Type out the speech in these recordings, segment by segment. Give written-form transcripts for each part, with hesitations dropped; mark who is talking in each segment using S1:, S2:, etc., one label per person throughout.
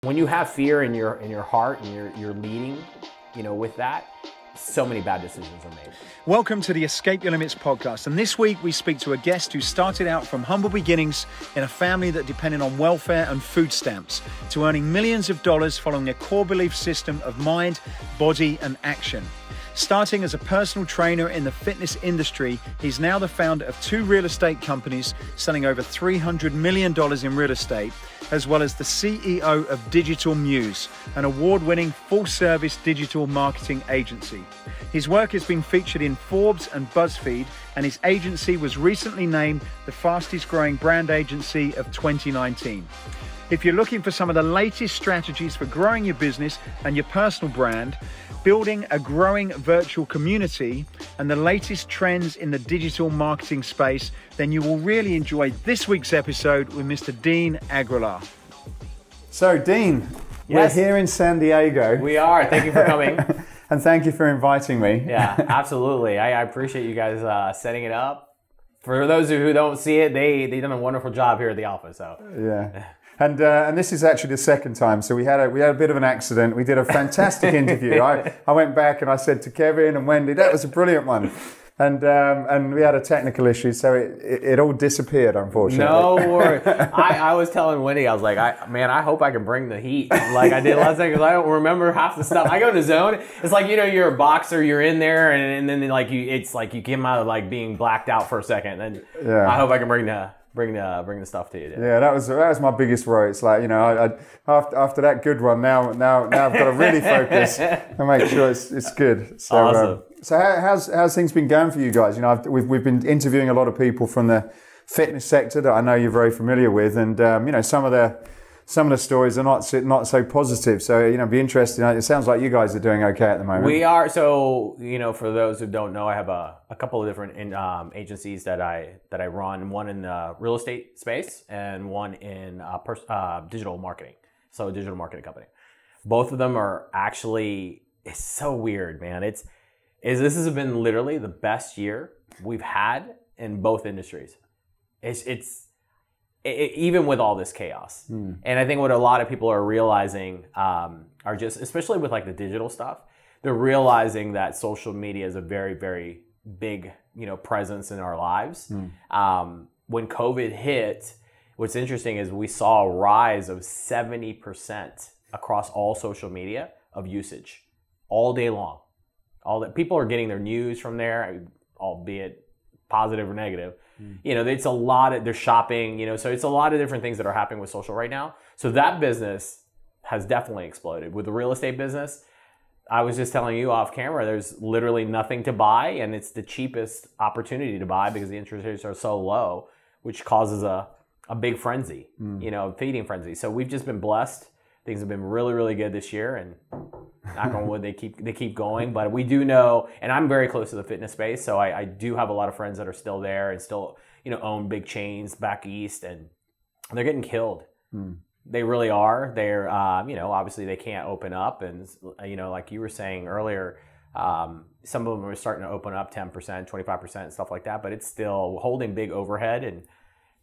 S1: When you have fear in your heart and you're leading, with that, so many bad decisions are made.
S2: Welcome to the Escape Your Limits podcast. And this week we speak to a guest who started out from humble beginnings in a family that depended on welfare and food stamps to earning millions of dollars following a core belief system of mind, body, and action. Starting as a personal trainer in the fitness industry, he's now the founder of 2 real estate companies selling over $300 million in real estate, as well as the CEO of Digital Muse, an award-winning full-service digital marketing agency. His work has been featured in Forbes and BuzzFeed, and his agency was recently named the fastest-growing brand agency of 2019. If you're looking for some of the latest strategies for growing your business and your personal brand, building a growing virtual community, and the latest trends in the digital marketing space, then you will really enjoy this week's episode with Mr. Dean Aguilar.
S3: So, Dean,
S1: Yes.
S3: We're here in San Diego.
S1: We are. Thank you for coming.
S3: And thank you for inviting me.
S1: Yeah, absolutely. I appreciate you guys setting it up. For those who don't see it, they done a wonderful job here at the office. So
S3: Yeah. And this is actually the second time. So we had a bit of an accident. We did a fantastic interview. I went back and I said to Kevin and Wendy, that was a brilliant one. And we had a technical issue, so it all disappeared, unfortunately.
S1: no worries. I was telling Wendy, I was like, I hope I can bring the heat like I did last time, because I don't remember half the stuff. I go to zone. It's like, you're a boxer, you're in there, and then it's like you came out of like being blacked out for a second. And
S3: Yeah.
S1: I hope I can bring the stuff to you. Dude.
S3: Yeah, that was my biggest worry. It's like, after that good one, now I've got to really focus and make sure it's good. So,
S1: Awesome.
S3: So how's things been going for you guys? We've been interviewing a lot of people from the fitness sector that I know you're very familiar with, and some of the stories are not so positive. So it'd be interesting. It sounds like you guys are doing okay at the moment.
S1: We are. So for those who don't know, I have a couple of different agencies that I run. One in the real estate space and one in digital marketing. So a digital marketing company. Both of them are actually. It's so weird, man. This has been literally the best year we've had in both industries. Even with all this chaos. And I think what a lot of people are realizing are just, especially with like the digital stuff, they're realizing that social media is a very, very big, presence in our lives. When COVID hit, what's interesting is we saw a rise of 70% across all social media of usage all day long. All that people are getting their news from there, albeit positive or negative. It's a lot of, they're shopping, so it's a lot of different things that are happening with social right now. So that business has definitely exploded. With the real estate business, I was just telling you off camera, there's literally nothing to buy, and it's the cheapest opportunity to buy because the interest rates are so low, which causes a big frenzy, feeding frenzy. So we've just been blessed. Things have been really, really good this year, and knock on wood, they keep going. But we do know, and I'm very close to the fitness space, so I do have a lot of friends that are still there and still, own big chains back east, and they're getting killed. They really are. They're, obviously they can't open up, and like you were saying earlier, some of them are starting to open up 10%, 25%, and stuff like that. But it's still holding big overhead and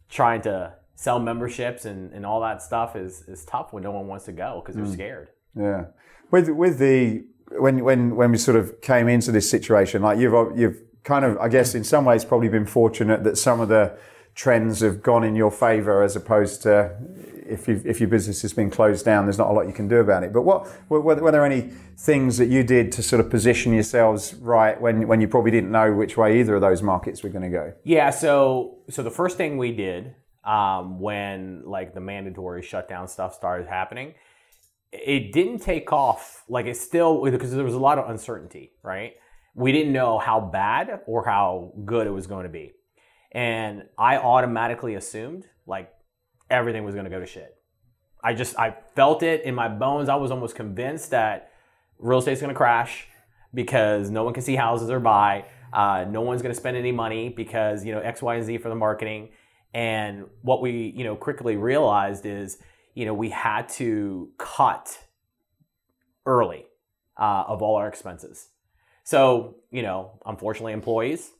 S1: trying to sell memberships and all that stuff is tough when no one wants to go because they're scared.
S3: Yeah. With the when we sort of came into this situation, like you've kind of, I guess in some ways probably been fortunate that some of the trends have gone in your favor, as opposed to if your business has been closed down, there's not a lot you can do about it. But were there any things that you did to sort of position yourselves right when you probably didn't know which way either of those markets were going to go?
S1: Yeah. So the first thing we did when like the mandatory shutdown stuff started happening, it didn't take off. Like it still, because there was a lot of uncertainty, right? We didn't know how bad or how good it was going to be. And I automatically assumed like everything was going to go to shit. I felt it in my bones. I was almost convinced that real estate's going to crash because no one can see houses or buy. No one's going to spend any money because, X, Y, and Z for the marketing. And what we, quickly realized is, we had to cut early of all our expenses. So, unfortunately, employees,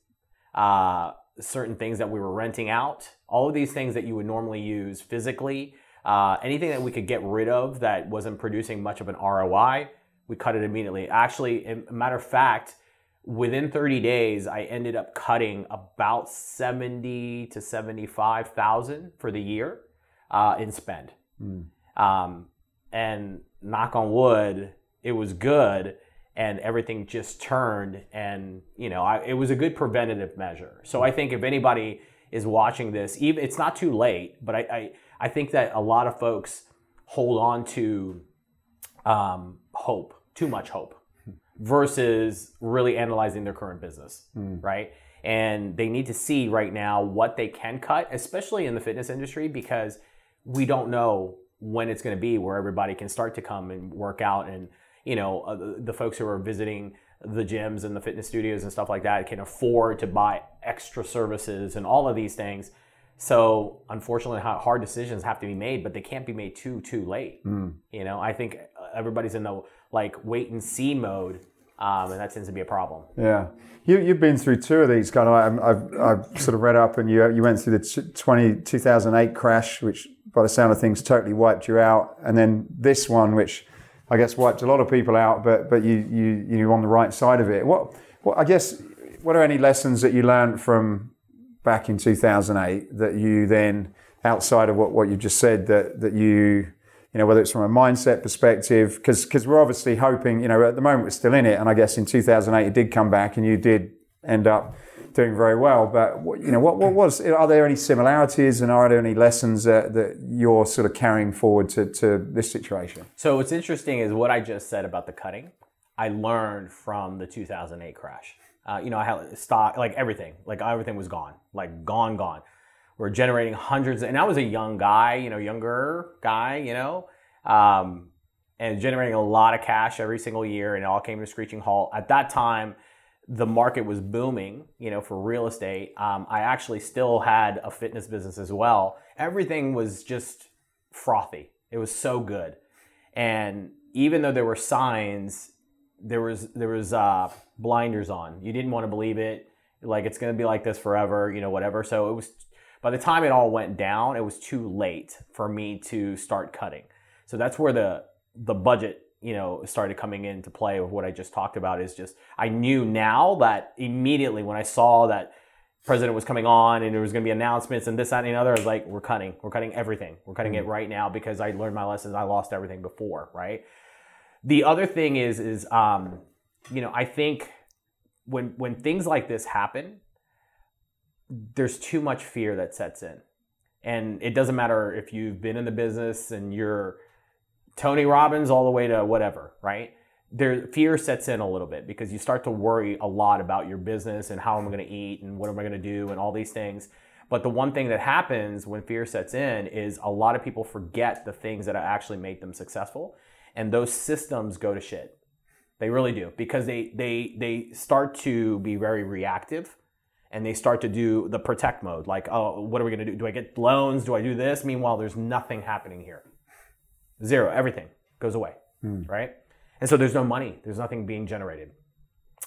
S1: certain things that we were renting out, all of these things that you would normally use physically, Anything that we could get rid of that wasn't producing much of an ROI, we cut it immediately. Actually, a matter of fact, within 30 days, I ended up cutting about 70 to 75,000 for the year in spend. And knock on wood, it was good, and everything just turned. And it was a good preventative measure. So I think if anybody is watching this, even it's not too late, but I think that a lot of folks hold on to hope, too much hope, versus really analyzing their current business, right? And they need to see right now what they can cut, especially in the fitness industry, because we don't know when it's going to be where everybody can start to come and work out. And, the folks who are visiting the gyms and the fitness studios and stuff like that can afford to buy extra services and all of these things. So unfortunately, hard decisions have to be made, but they can't be made too late. I think everybody's in the wait and see mode, and that tends to be a problem.
S3: Yeah, you've been through two of these kind of. I've sort of read up, and you went through the 2008 crash, which by the sound of things totally wiped you out, and then this one, which I guess wiped a lot of people out, but you're on the right side of it. What are any lessons that you learned from back in 2008 that you then, outside of what you just said, that you whether it's from a mindset perspective, because we're obviously hoping, at the moment we're still in it, and I guess in 2008 it did come back and you did end up doing very well. But are there any similarities, and are there any lessons that you're sort of carrying forward to this situation?
S1: So what's interesting is what I just said about the cutting, I learned from the 2008 crash. I had stock, everything was gone, gone. We're generating hundreds, and I was a young guy, younger guy, and generating a lot of cash every single year, and it all came to a screeching halt. At that time, the market was booming, for real estate. I actually still had a fitness business as well. Everything was just frothy. It was so good. And even though there were signs, there was blinders on. You didn't want to believe it. It's going to be like this forever, whatever. So it was, by the time it all went down, it was too late for me to start cutting. So that's where the budget, started coming into play of what I just talked about. Is just, I knew now that immediately when I saw that president was coming on and there was going to be announcements and this, that, and the other, I was like, we're cutting everything. We're cutting it right now, because I learned my lessons. I lost everything before, right? The other thing is I think when things like this happen, there's too much fear that sets in. And it doesn't matter if you've been in the business and you're Tony Robbins all the way to whatever, right? Fear sets in a little bit, because you start to worry a lot about your business and how am I going to eat and what am I going to do and all these things. But the one thing that happens when fear sets in is a lot of people forget the things that actually made them successful. And those systems go to shit. They really do, because they start to be very reactive, and they start to do the protect mode. Oh, what are we going to do? Do I get loans? Do I do this? Meanwhile, there's nothing happening here. Zero. Everything goes away, right? And so there's no money. There's nothing being generated.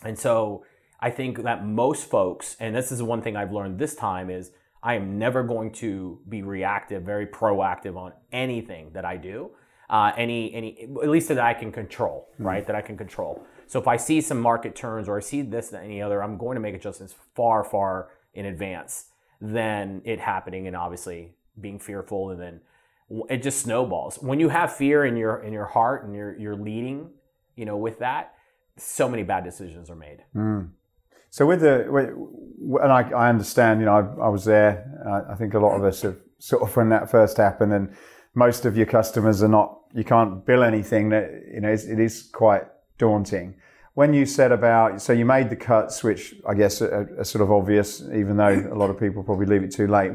S1: And so I think that most folks, and this is one thing I've learned this time, is I am never going to be reactive, very proactive on anything that I do. Any at least that I can control, right? That I can control. So if I see some market turns, or I see this and any other, I'm going to make adjustments far in advance than it happening and obviously being fearful, and then it just snowballs. When you have fear in your heart and you're leading, with that, so many bad decisions are made.
S3: So and I understand, I was there. I think a lot of us have sort of, when that first happened, and most of your customers are not, you can't bill anything, that, it is quite daunting. When you said so you made the cuts, which I guess are sort of obvious, even though a lot of people probably leave it too late.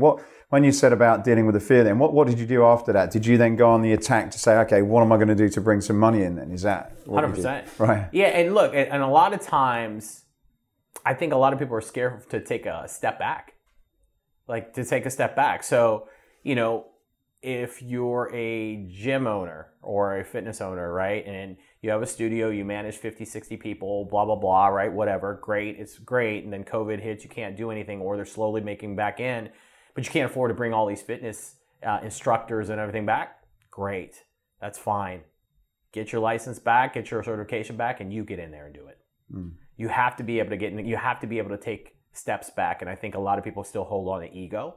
S3: When you said about dealing with the fear, then what did you do after that? Did you then go on the attack to say, okay, what am I going to do to bring some money in then? Is that
S1: 100%?
S3: Right.
S1: Yeah, and look, and a lot of times, I think a lot of people are scared to take a step back. So, if you're a gym owner or a fitness owner, right, and you have a studio, you manage 50, 60 people, blah, blah, blah, right, whatever, great, it's great, and then COVID hits, you can't do anything, or they're slowly making back in, but you can't afford to bring all these fitness instructors and everything back, great. That's fine. Get your license back, get your certification back, and you get in there and do it. You have to be able to you have to be able to take steps back. And I think a lot of people still hold on to ego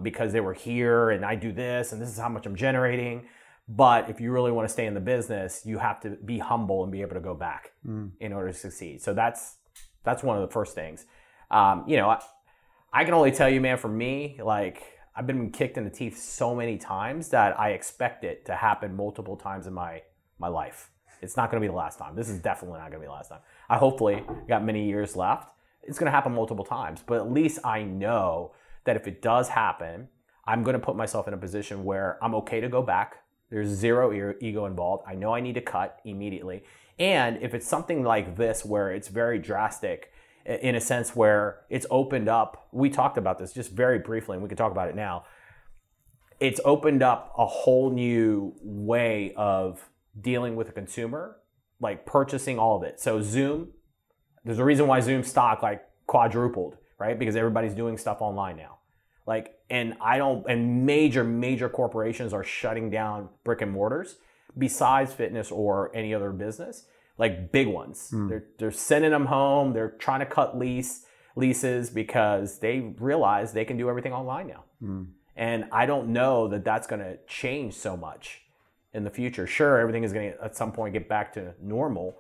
S1: because they were here and I do this and this is how much I'm generating. But if you really want to stay in the business, you have to be humble and be able to go back in order to succeed. So that's one of the first things. You know, I can only tell you, man, for me, like I've been kicked in the teeth so many times that I expect it to happen multiple times in my life. It's not going to be the last time. This is definitely not going to be the last time. I hopefully got many years left. It's going to happen multiple times, but at least I know that if it does happen, I'm going to put myself in a position where I'm okay to go back. There's zero ego involved. I know I need to cut immediately. And if it's something like this where it's very drastic in a sense where it's opened up, we talked about this just very briefly and we can talk about it now. It's opened up a whole new way of dealing with a consumer, like purchasing all of it. So Zoom, there's a reason why Zoom stock like quadrupled, right? Because everybody's doing stuff online now. Like, and major corporations are shutting down brick and mortars besides fitness or any other business, like big ones. They're sending them home. They're trying to cut leases because they realize they can do everything online now. And I don't know that that's going to change so much in the future. Sure, everything is going to at some point get back to normal,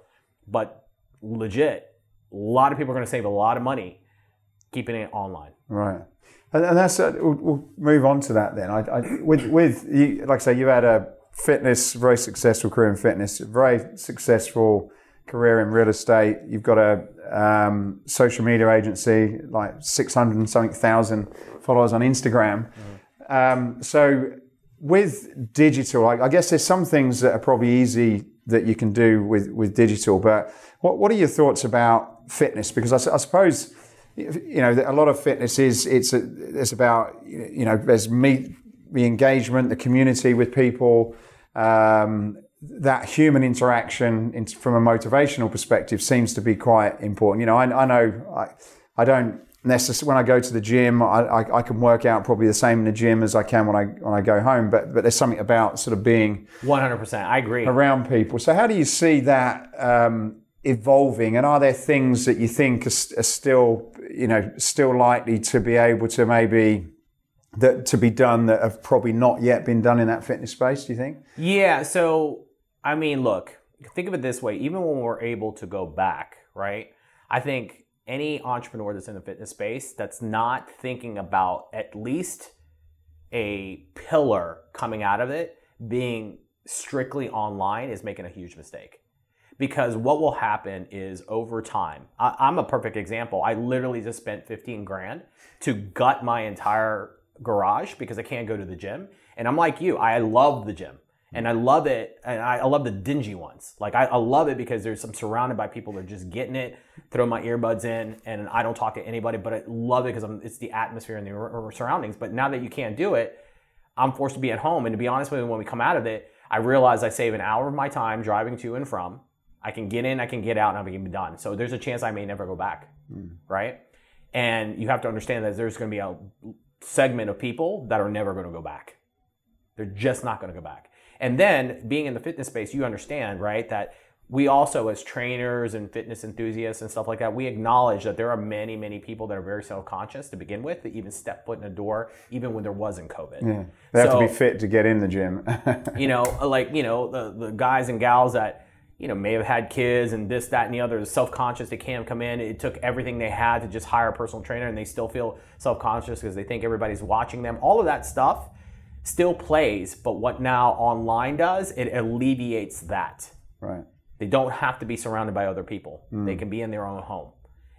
S1: but legit, a lot of people are going to save a lot of money keeping it online.
S3: Right. And that's we'll move on to that then. With you, like I say, you had a very successful career in fitness, a very successful career in real estate. You've got a social media agency, like 600 and something thousand followers on Instagram. So with digital, I guess there's some things that are probably easy that you can do with digital, but what are your thoughts about fitness? Because I suppose, you know, a lot of fitness it's about, you know, there's the engagement, the community with people, that human interaction from a motivational perspective seems to be quite important. You know, I know I don't necessarily, when I go to the gym, I can work out probably the same in the gym as I can when I go home, but there's something about sort of being
S1: 100%. I agree.
S3: Around people. So how do you see that evolving, and are there things that you think are still likely to be able to to be done that have probably not yet been done in that fitness space, do you think?
S1: Yeah. So, I mean, look, think of it this way. Even when we're able to go back, right? I think any entrepreneur that's in the fitness space that's not thinking about at least a pillar coming out of it being strictly online is making a huge mistake. Because what will happen is over time, I'm a perfect example. I literally just spent 15 grand to gut my entire garage because I can't go to the gym. And I'm like you, I love the gym. And I love it, and I love the dingy ones. Like I love it because I'm surrounded by people that are just getting it, throw my earbuds in, and I don't talk to anybody, but I love it because it's the atmosphere and the surroundings. But now that you can't do it, I'm forced to be at home. And to be honest with you, when we come out of it, I realize I save an hour of my time driving to and from. I can get in, I can get out, and I'm going to be done. So there's a chance I may never go back, right? And you have to understand that there's going to be a segment of people that are never going to go back. They're just not going to go back. And then being in the fitness space, you understand, right, that we also as trainers and fitness enthusiasts and stuff like that, we acknowledge that there are many, many people that are very self-conscious to begin with that even step foot in the door even when there wasn't COVID.
S3: Yeah. They have to be fit to get in the gym.
S1: The guys and gals that, may have had kids and this, that, and the other, self-conscious, they can't come in. It took everything they had to just hire a personal trainer and they still feel self-conscious because they think everybody's watching them. All of that stuff still plays, but what now online does, it alleviates that.
S3: Right.
S1: They don't have to be surrounded by other people. They can be in their own home.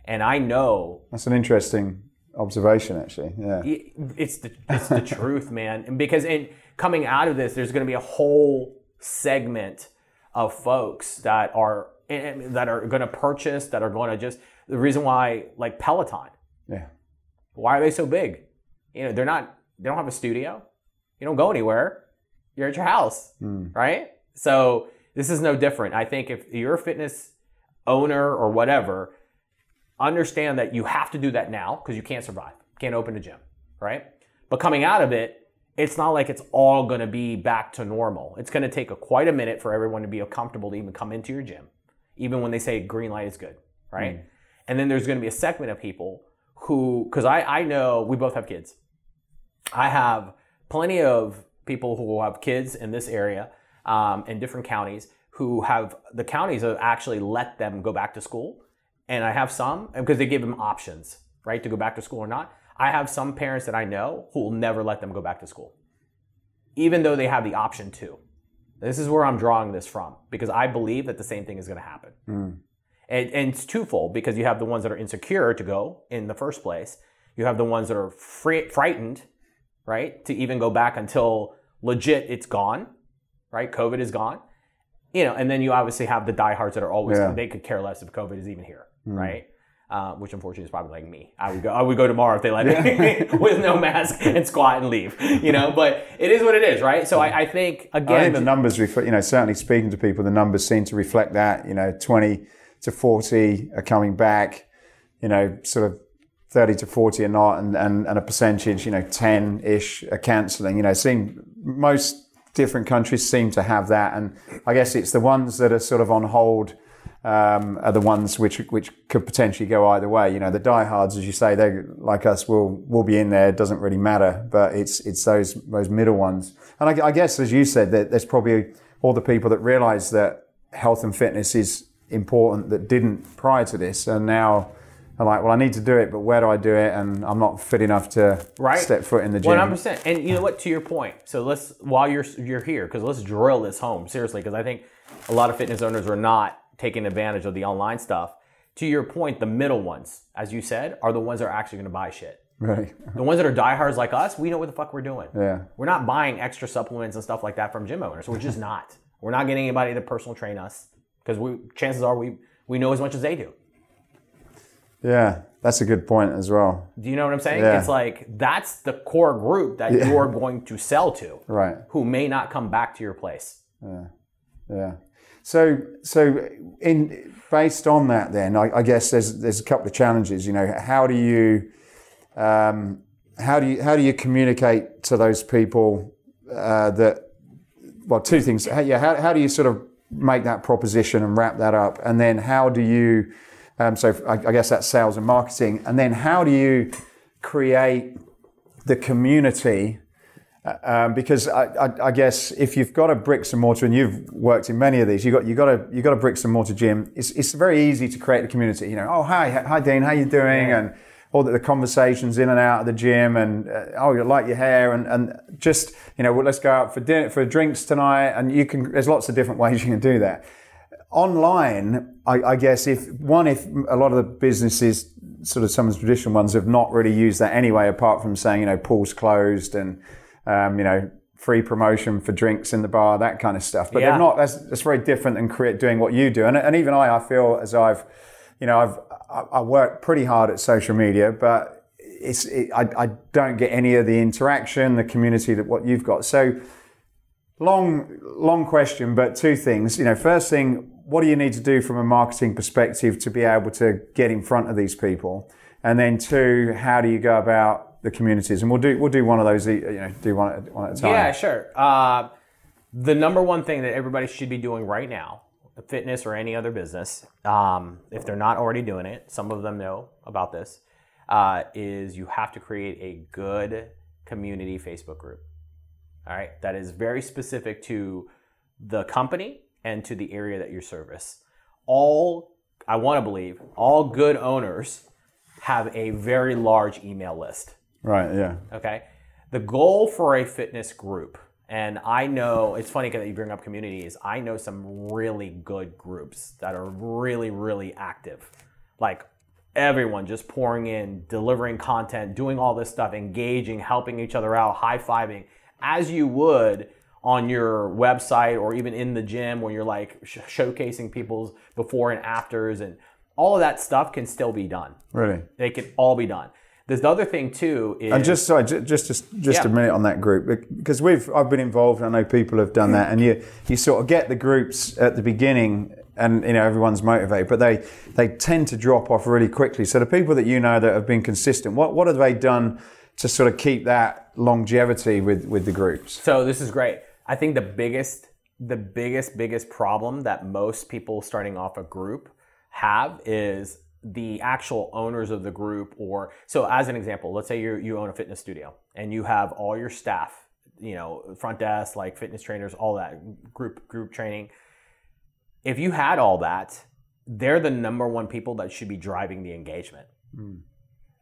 S1: And I know...
S3: That's an interesting observation, actually. Yeah.
S1: It's the truth, man. And because coming out of this, there's going to be a whole segment of folks that are going to purchase, that are going to just... The reason why, like Peloton.
S3: Yeah.
S1: Why are they so big? They don't have a studio. You don't go anywhere. You're at your house, right? So this is no different. I think if you're a fitness owner or whatever, understand that you have to do that now because you can't survive. Can't open a gym, right? But coming out of it, it's not like it's all going to be back to normal. It's going to take quite a minute for everyone to be comfortable to even come into your gym, even when they say green light is good, right? And then there's going to be a segment of people who, because I know we both have kids. I have plenty of people who have kids in this area, in different counties, who have, the counties have actually let them go back to school. And I have some, because they give them options, right, to go back to school or not. I have some parents that I know who will never let them go back to school, even though they have the option to. This is where I'm drawing this from, because I believe that the same thing is going to happen. And it's twofold, because you have the ones that are insecure to go in the first place. You have the ones that are frightened, right, to even go back until legit it's gone, right? COVID is gone. You know, and then you obviously have the diehards that are always, they could care less if COVID is even here, right? Which unfortunately is probably like me. I would go tomorrow if they let me with no mask and squat and leave, you know, but it is what it is, right? So I think, again,
S3: I think the numbers reflect, you know, certainly speaking to people, the numbers seem to reflect that, you know, 20 to 40 are coming back, you know, sort of 30 to 40 are not, and a percentage, you know, 10-ish are cancelling, you know, most different countries seem to have that. And I guess it's the ones that are sort of on hold, are the ones which could potentially go either way. You know, the diehards, as you say, they, like us, will be in there. It doesn't really matter, but it's those middle ones. And I guess, as you said, that there's probably all the people that realise that health and fitness is important that didn't prior to this, and now are like, well, I need to do it, but where do I do it? And I'm not fit enough to step foot in the gym.
S1: 100%. And you know what? To your point, so let's, while you're here, because let's drill this home seriously, because I think a lot of fitness owners are not taking advantage of the online stuff. To your point, the middle ones, as you said, are the ones that are actually going to buy shit.
S3: Right.
S1: The ones that are diehards like us, we know what the fuck we're doing.
S3: Yeah.
S1: We're not buying extra supplements and stuff like that from gym owners. We're just not. We're not getting anybody to personal train us, because chances are we know as much as they do.
S3: Yeah, that's a good point as well.
S1: Do you know what I'm saying?
S3: Yeah.
S1: It's like, that's the core group that you're going to sell to,
S3: right? Who
S1: may not come back to your place.
S3: Yeah. So based on that, then I guess there's a couple of challenges. You know, how do you communicate to those people that? Well, two things. How do you sort of make that proposition and wrap that up, and then how do you? So I guess that's sales and marketing, and then how do you create the community? Because I guess if you've got a bricks and mortar, and you've worked in many of these, you got a bricks and mortar gym. It's very easy to create a community. You know, oh hi Dean, how you doing? Yeah. And all the conversations in and out of the gym, and oh, you like your hair, and just, you know, well, let's go out for dinner, for drinks tonight, and there's lots of different ways you can do that. Online, I guess if a lot of the businesses, sort of some of the traditional ones, have not really used that anyway, apart from saying, you know, pools closed and you know, free promotion for drinks in the bar, that kind of stuff. But they're not. That's very different than doing what you do. And even I feel as I work pretty hard at social media, but I don't get any of the interaction, the community that what you've got. So long question, but two things. You know, first thing, what do you need to do from a marketing perspective to be able to get in front of these people? And then two, how do you go about the communities? And we'll do one of those, you know, do one at a time.
S1: Yeah, sure. The number one thing that everybody should be doing right now, fitness or any other business, if they're not already doing it, some of them know about this, is you have to create a good community Facebook group. All right, that is very specific to the company and to the area that you service. I want to believe, all good owners have a very large email list.
S3: Right, yeah.
S1: Okay. The goal for a fitness group, and I know, it's funny that you bring up communities, I know some really good groups that are really, really active. Like everyone just pouring in, delivering content, doing all this stuff, engaging, helping each other out, high-fiving, as you would on your website or even in the gym when you're like showcasing people's before and afters, and all of that stuff can still be done.
S3: Really?
S1: They can all be done. The other thing too is...
S3: And just a minute on that group, because I've been involved, I know people have done that, and you sort of get the groups at the beginning and, you know, everyone's motivated, but they tend to drop off really quickly. So the people that you know that have been consistent, what have they done to sort of keep that longevity with the groups?
S1: So this is great. I think the biggest problem that most people starting off a group have is the actual owners of the group. Or so as an example, let's say you own a fitness studio and you have all your staff, front desk, like fitness trainers, all that group training. If you had all that, they're the number one people that should be driving the engagement.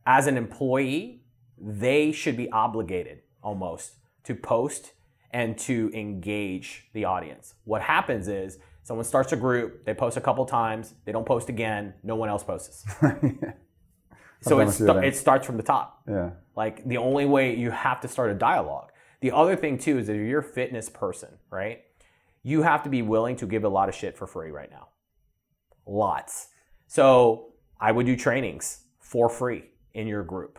S1: As an employee, they should be obligated almost to post and to engage the audience. What happens is someone starts a group, they post a couple times, they don't post again, no one else posts. So it starts from the top.
S3: Yeah.
S1: Like the only way, you have to start a dialogue. The other thing too is that if you're a fitness person, right? You have to be willing to give a lot of shit for free right now. Lots. So I would do trainings for free in your group.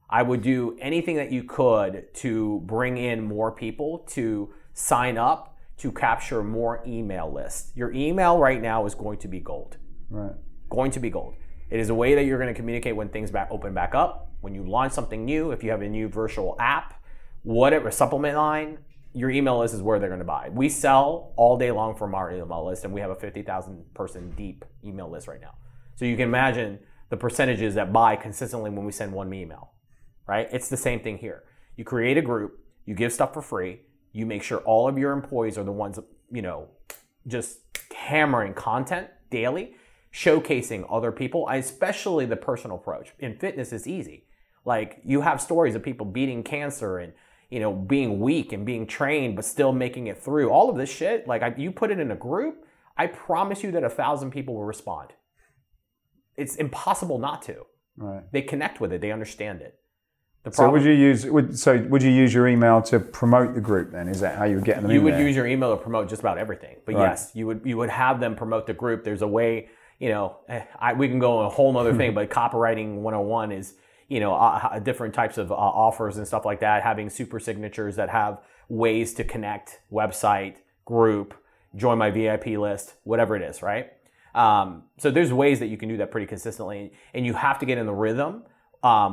S1: I would do anything that you could to bring in more people to sign up to capture more email lists. Your email right now is going to be gold.
S3: Right.
S1: Going to be gold. It is a way that you're going to communicate when things open back up, when you launch something new, if you have a new virtual app, whatever, supplement line, your email list is where they're going to buy. We sell all day long from our email list, and we have a 50,000 person deep email list right now. So you can imagine the percentages that buy consistently when we send one email, right? It's the same thing here. You create a group, you give stuff for free, you make sure all of your employees are the ones, just hammering content daily, showcasing other people, especially the personal approach. In fitness, it's easy. Like you have stories of people beating cancer and being weak and being trained, but still making it through. All of this shit, you put it in a group, I promise you that 1,000 people will respond. It's impossible not to.
S3: Right.
S1: They connect with it. They understand it.
S3: So would you use your email to promote the group then? Is that how you would get them in there?
S1: You would use your email to promote just about everything. But right. Yes, you would have them promote the group. There's a way, we can go on a whole other thing, but copywriting 101 is, different types of offers and stuff like that, having super signatures that have ways to connect, website, group, join my VIP list, whatever it is, right? So there's ways that you can do that pretty consistently, and you have to get in the rhythm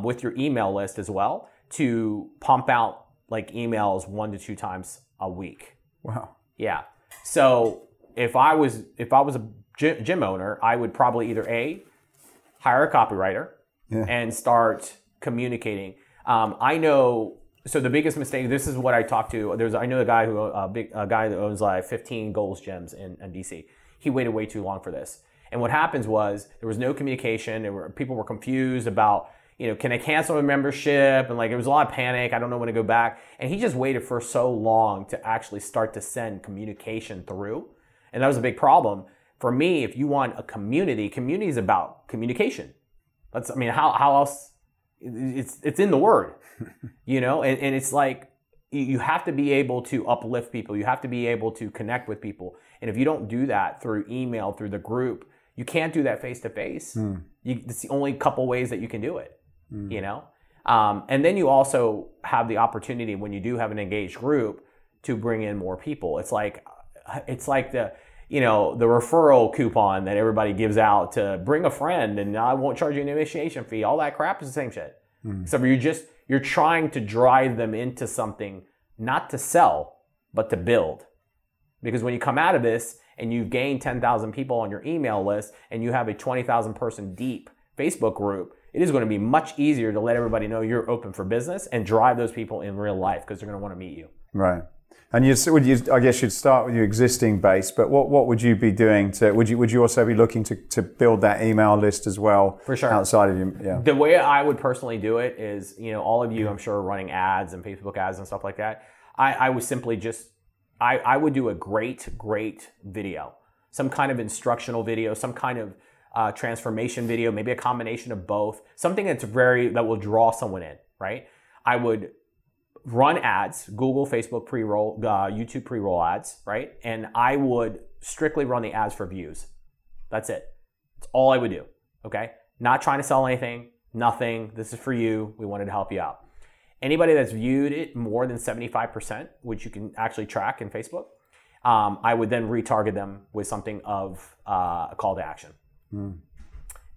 S1: with your email list as well to pump out like emails 1 to 2 times a week.
S3: Wow.
S1: Yeah. So if I was a gym owner, I would probably either hire a copywriter and start communicating. I know. So the biggest mistake. This is what I talked to. I know a guy a guy that owns like 15 Goals gyms in DC. He waited way too long for this. And what happens was there was no communication. People were confused about, can I cancel a membership? And it was a lot of panic. I don't know when to go back. And he just waited for so long to actually start to send communication through. And that was a big problem. For me, if you want a community is about communication. How else? It's in the word, and it's like you have to be able to uplift people. You have to be able to connect with people. And if you don't do that through email, through the group, you can't do that face to face. It's the only couple ways that you can do it, and then you also have the opportunity when you do have an engaged group to bring in more people. It's like the referral coupon that everybody gives out to bring a friend and I won't charge you an initiation fee. All that crap is the same shit. So you're trying to drive them into something, not to sell, but to build. Because when you come out of this and you've gained 10,000 people on your email list and you have a 20,000 person deep Facebook group, it is going to be much easier to let everybody know you're open for business and drive those people in real life because they're going to want to meet you.
S3: Right. And I guess you'd start with your existing base, but what would you be doing would you also be looking to build that email list as well?
S1: For sure.
S3: Outside of you, yeah.
S1: The way I would personally do it is, all of you, I'm sure, are running ads and Facebook ads and stuff like that. I would simply I would do a great video, some kind of instructional video, some kind of transformation video, maybe a combination of both, something that will draw someone in, right? I would run ads, Google, Facebook pre-roll, YouTube pre-roll ads, right? And I would strictly run the ads for views. That's it. That's all I would do, okay? Not trying to sell anything, nothing. This is for you. We wanted to help you out. Anybody that's viewed it more than 75%, which you can actually track in Facebook, I would then retarget them with something of a call to action.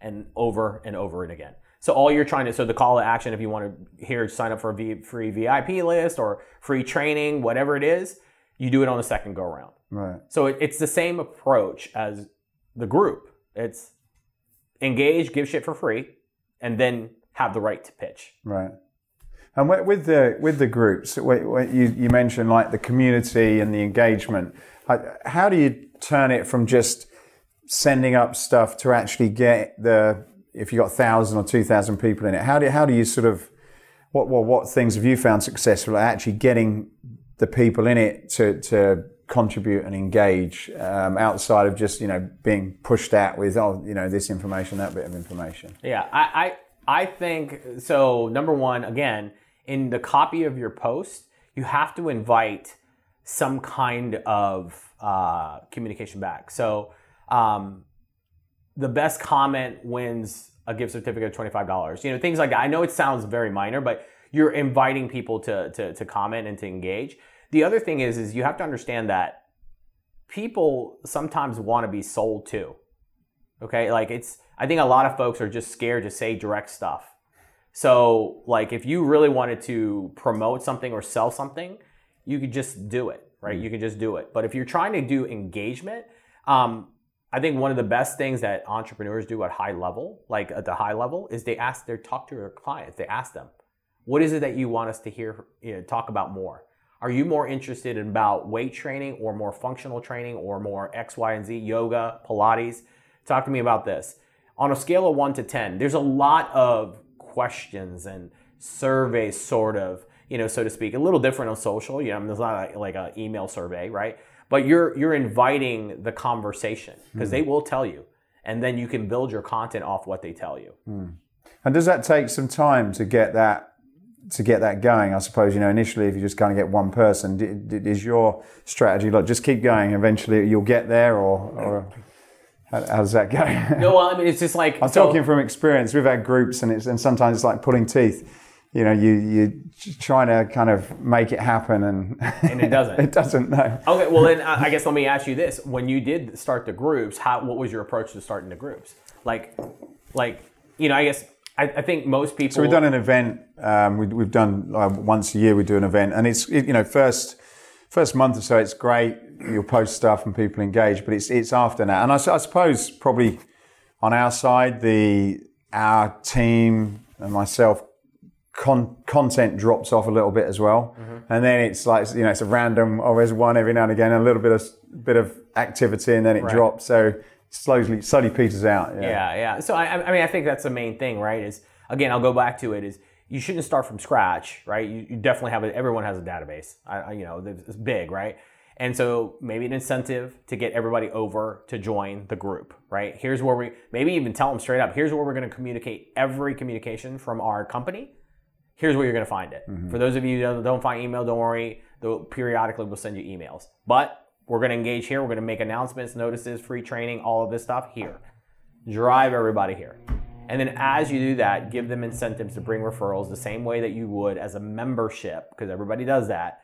S1: And over and again. So all you're trying to, so the call to action, if you want to here sign up for a free VIP list or free training, whatever it is, you do it on the second go around.
S3: Right.
S1: So it's the same approach as the group. It's engage, give shit for free, and then have the right to pitch.
S3: Right. And with the groups, you mentioned like the community and the engagement. How do you turn it from just sending up stuff to actually get if you got 1,000 or 2,000 people in it? How do you sort of what things have you found successful at actually getting the people in it to contribute and engage outside of just being pushed out with this information, that bit of information?
S1: Yeah, I think so. Number one, again, in the copy of your post, you have to invite some kind of communication back. So the best comment wins a gift certificate of $25. Things like that. I know it sounds very minor, but you're inviting people to comment and to engage. The other thing is you have to understand that people sometimes want to be sold to. Okay, like I think a lot of folks are just scared to say direct stuff. So like if you really wanted to promote something or sell something, you could just do it, right? You could just do it. But if you're trying to do engagement, I think one of the best things that entrepreneurs do at the high level, is they talk to their clients. They ask them, what is it that you want us to hear, talk about more? Are you more interested in about weight training or more functional training or more X, Y, and Z, yoga, Pilates? Talk to me about this. On a scale of 1 to 10, there's a lot of questions and surveys sort of, so to speak, a little different on social. There's not like an email survey, right? But you're inviting the conversation because they will tell you, and then you can build your content off what they tell you.
S3: And does that take some time to get that going? I suppose initially if you just kind of get one person, is your strategy like just keep going? Eventually you'll get there, or how does that go?
S1: No, well, I mean it's just like
S3: I'm talking from experience. We've had groups, and sometimes it's like pulling teeth. You're trying to kind of make it happen, and
S1: it doesn't.
S3: It doesn't, no.
S1: Okay, well then I guess let me ask you this: when you did start the groups, what was your approach to starting the groups? I guess I think most people.
S3: So we've done an event. We've done once a year. We do an event, and it's first month or so, it's great. You'll post stuff and people engage, but it's after that. And I suppose probably on our side, our team and myself. Content drops off a little bit as well, and then it's like it's a random. There's one every now and again, a little bit of activity, and then it drops. So slowly peters out.
S1: Yeah. So I think that's the main thing, right? Is again, I'll go back to it. Is you shouldn't start from scratch, right? You definitely have everyone has a database. It's big, right? And so maybe an incentive to get everybody over to join the group, right? Here's where maybe even tell them straight up. Here's where we're going to communicate every communication from our company. Here's where you're going to find it. For those of you that don't find email, don't worry. Periodically, we'll send you emails. But we're going to engage here. We're going to make announcements, notices, free training, all of this stuff here. Drive everybody here. And then as you do that, give them incentives to bring referrals the same way that you would as a membership, because everybody does that.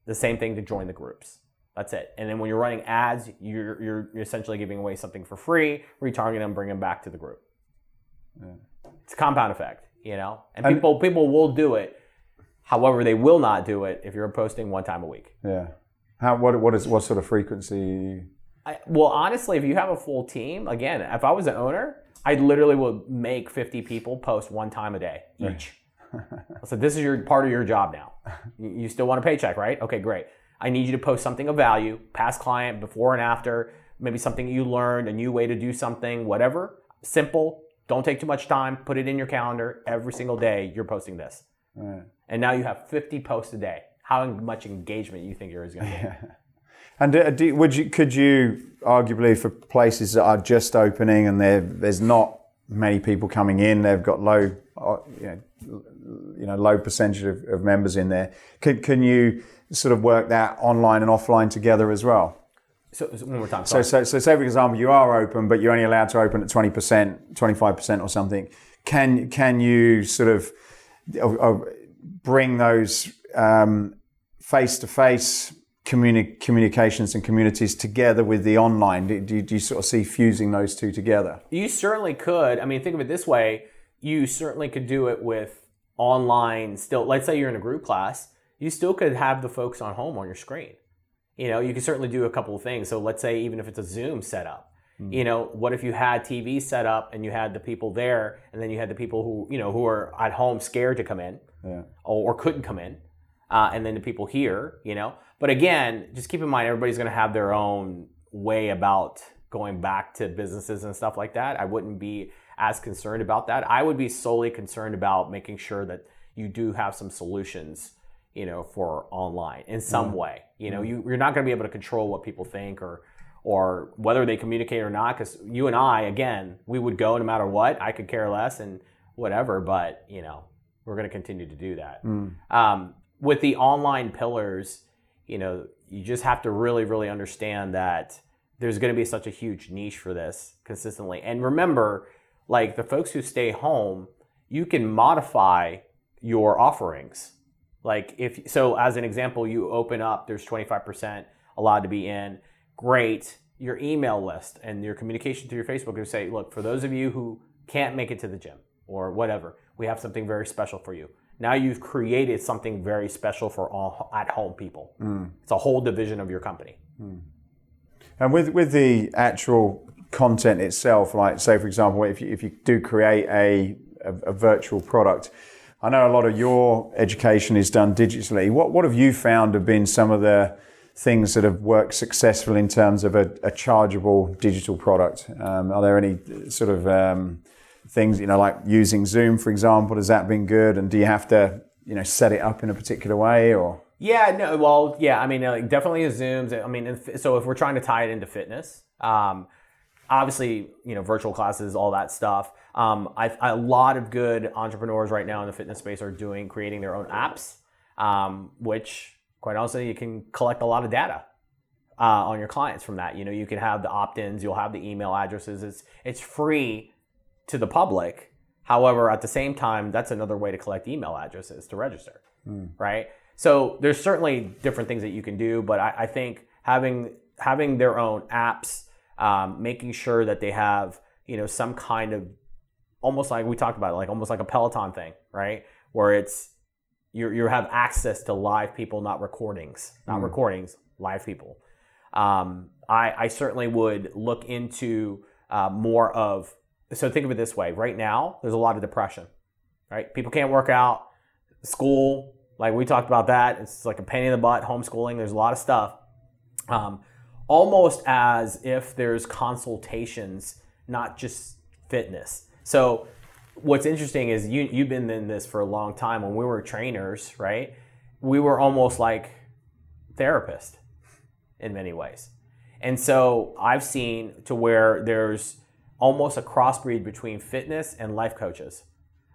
S1: The same thing to join the groups. That's it. And then when you're running ads, you're essentially giving away something for free, retargeting them, bring them back to the group. Yeah. It's a compound effect. And people will do it. However, they will not do it if you're posting one time a week.
S3: Yeah. What sort of frequency?
S1: Well, honestly, if you have a full team, again, if I was an owner, I literally would make 50 people post one time a day each. So this is part of your job now. You still want a paycheck, right? Okay, great. I need you to post something of value, past client, before and after, maybe something you learned, a new way to do something, whatever. Simple. Don't take too much time. Put it in your calendar. Every single day, you're posting this. Right. And now you have 50 posts a day. How much engagement you think yours is going to get?
S3: And could you arguably, for places that are just opening and there's not many people coming in, they've got low percentage of members in there. Can you sort of work that online and offline together as well?
S1: So one more time.
S3: So say for example, you are open, but you're only allowed to open at 20%, 25% or something. Can you sort of bring those face-to-face communications and communities together with the online? Do you sort of see fusing those two together?
S1: You certainly could. I mean, think of it this way. you certainly could do it with online still. Let's say you're in a group class, you still could have the folks on home on your screen. You know, you can certainly do a couple of things. So let's say even if it's a Zoom setup, you know, what if you had TV set up and you had the people there, and then you had the people who, you know, who are at home scared to come in, or couldn't come in, and then the people here, you know. But again, just keep in mind, everybody's going to have their own way about going back to businesses and stuff like that. I wouldn't be as concerned about that. I would be solely concerned about making sure that you do have some solutions, you know, for online in some way. You know, you're not going to be able to control what people think or whether they communicate or not, because you and I, again, we would go no matter what. I could care less and whatever, but, you know, we're going to continue to do that. With the online pillars, you know, you just have to really, really understand that there's going to be such a huge niche for this consistently. And remember, like the folks who stay home, you can modify your offerings. Like as an example, you open up, there's 25% allowed to be in. Great. Your email list and your communication through your Facebook, you say, look, for those of you who can't make it to the gym or whatever, we have something very special for you. Now you've created something very special for all at-home people. It's a whole division of your company.
S3: And with the actual content itself, like say for example, if you do create a virtual product, I know a lot of your education is done digitally. What have you found have been some of the things that have worked successful in terms of a chargeable digital product? Are there any sort of things, you know, like using Zoom, for example? Has that been good? And do you have to, you know, set it up in a particular way or?
S1: Yeah, no, well, yeah, I mean, definitely Zooms. I mean, so if we're trying to tie it into fitness, obviously, you know, virtual classes, all that stuff. A lot of good entrepreneurs right now in the fitness space are creating their own apps, which, quite honestly, you can collect a lot of data on your clients from that. You know, you can have the opt-ins, you'll have the email addresses. It's free to the public. However, at the same time, that's another way to collect email addresses to register, right? So there's certainly different things that you can do, but I think having their own apps, making sure that they have, you know, some kind of, almost like we talked about, like almost like a Peloton thing, right? Where it's you have access to live people, not recordings, live people. I certainly would look into more of. So think of it this way: right now, there's a lot of depression, right? People can't work out, school. Like we talked about that. It's like a pain in the butt, homeschooling. There's a lot of stuff. Almost as if there's consultations, not just fitness. So what's interesting is you've been in this for a long time. When we were trainers, right? We were almost like therapists in many ways. And so I've seen to where there's almost a crossbreed between fitness and life coaches.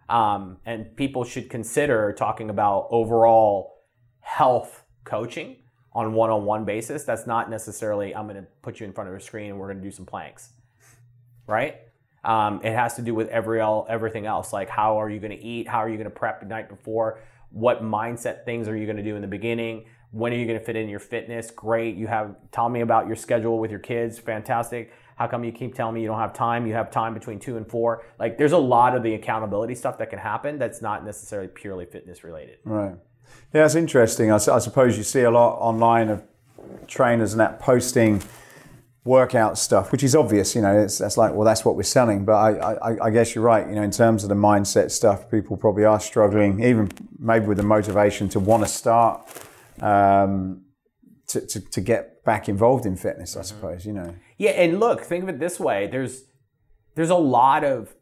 S1: And people should consider talking about overall health coaching on one-on-one basis. That's not necessarily, I'm going to put you in front of a screen and we're going to do some planks, right? It has to do with everything else. Like, how are you going to eat? How are you going to prep the night before? What mindset things are you going to do in the beginning? When are you going to fit in your fitness? Great. Tell me about your schedule with your kids. Fantastic. How come you keep telling me you don't have time? You have time between 2 and 4. Like, there's a lot of the accountability stuff that can happen that's not necessarily purely fitness related.
S3: Right. Yeah, it's interesting. I suppose you see a lot online of trainers and that posting workout stuff, which is obvious, you know, that's like, well, that's what we're selling. But I guess you're right, you know, in terms of the mindset stuff, people probably are struggling, even maybe with the motivation to want to start, to get back involved in fitness, I suppose, you know.
S1: Yeah, and look, think of it this way. There's a lot of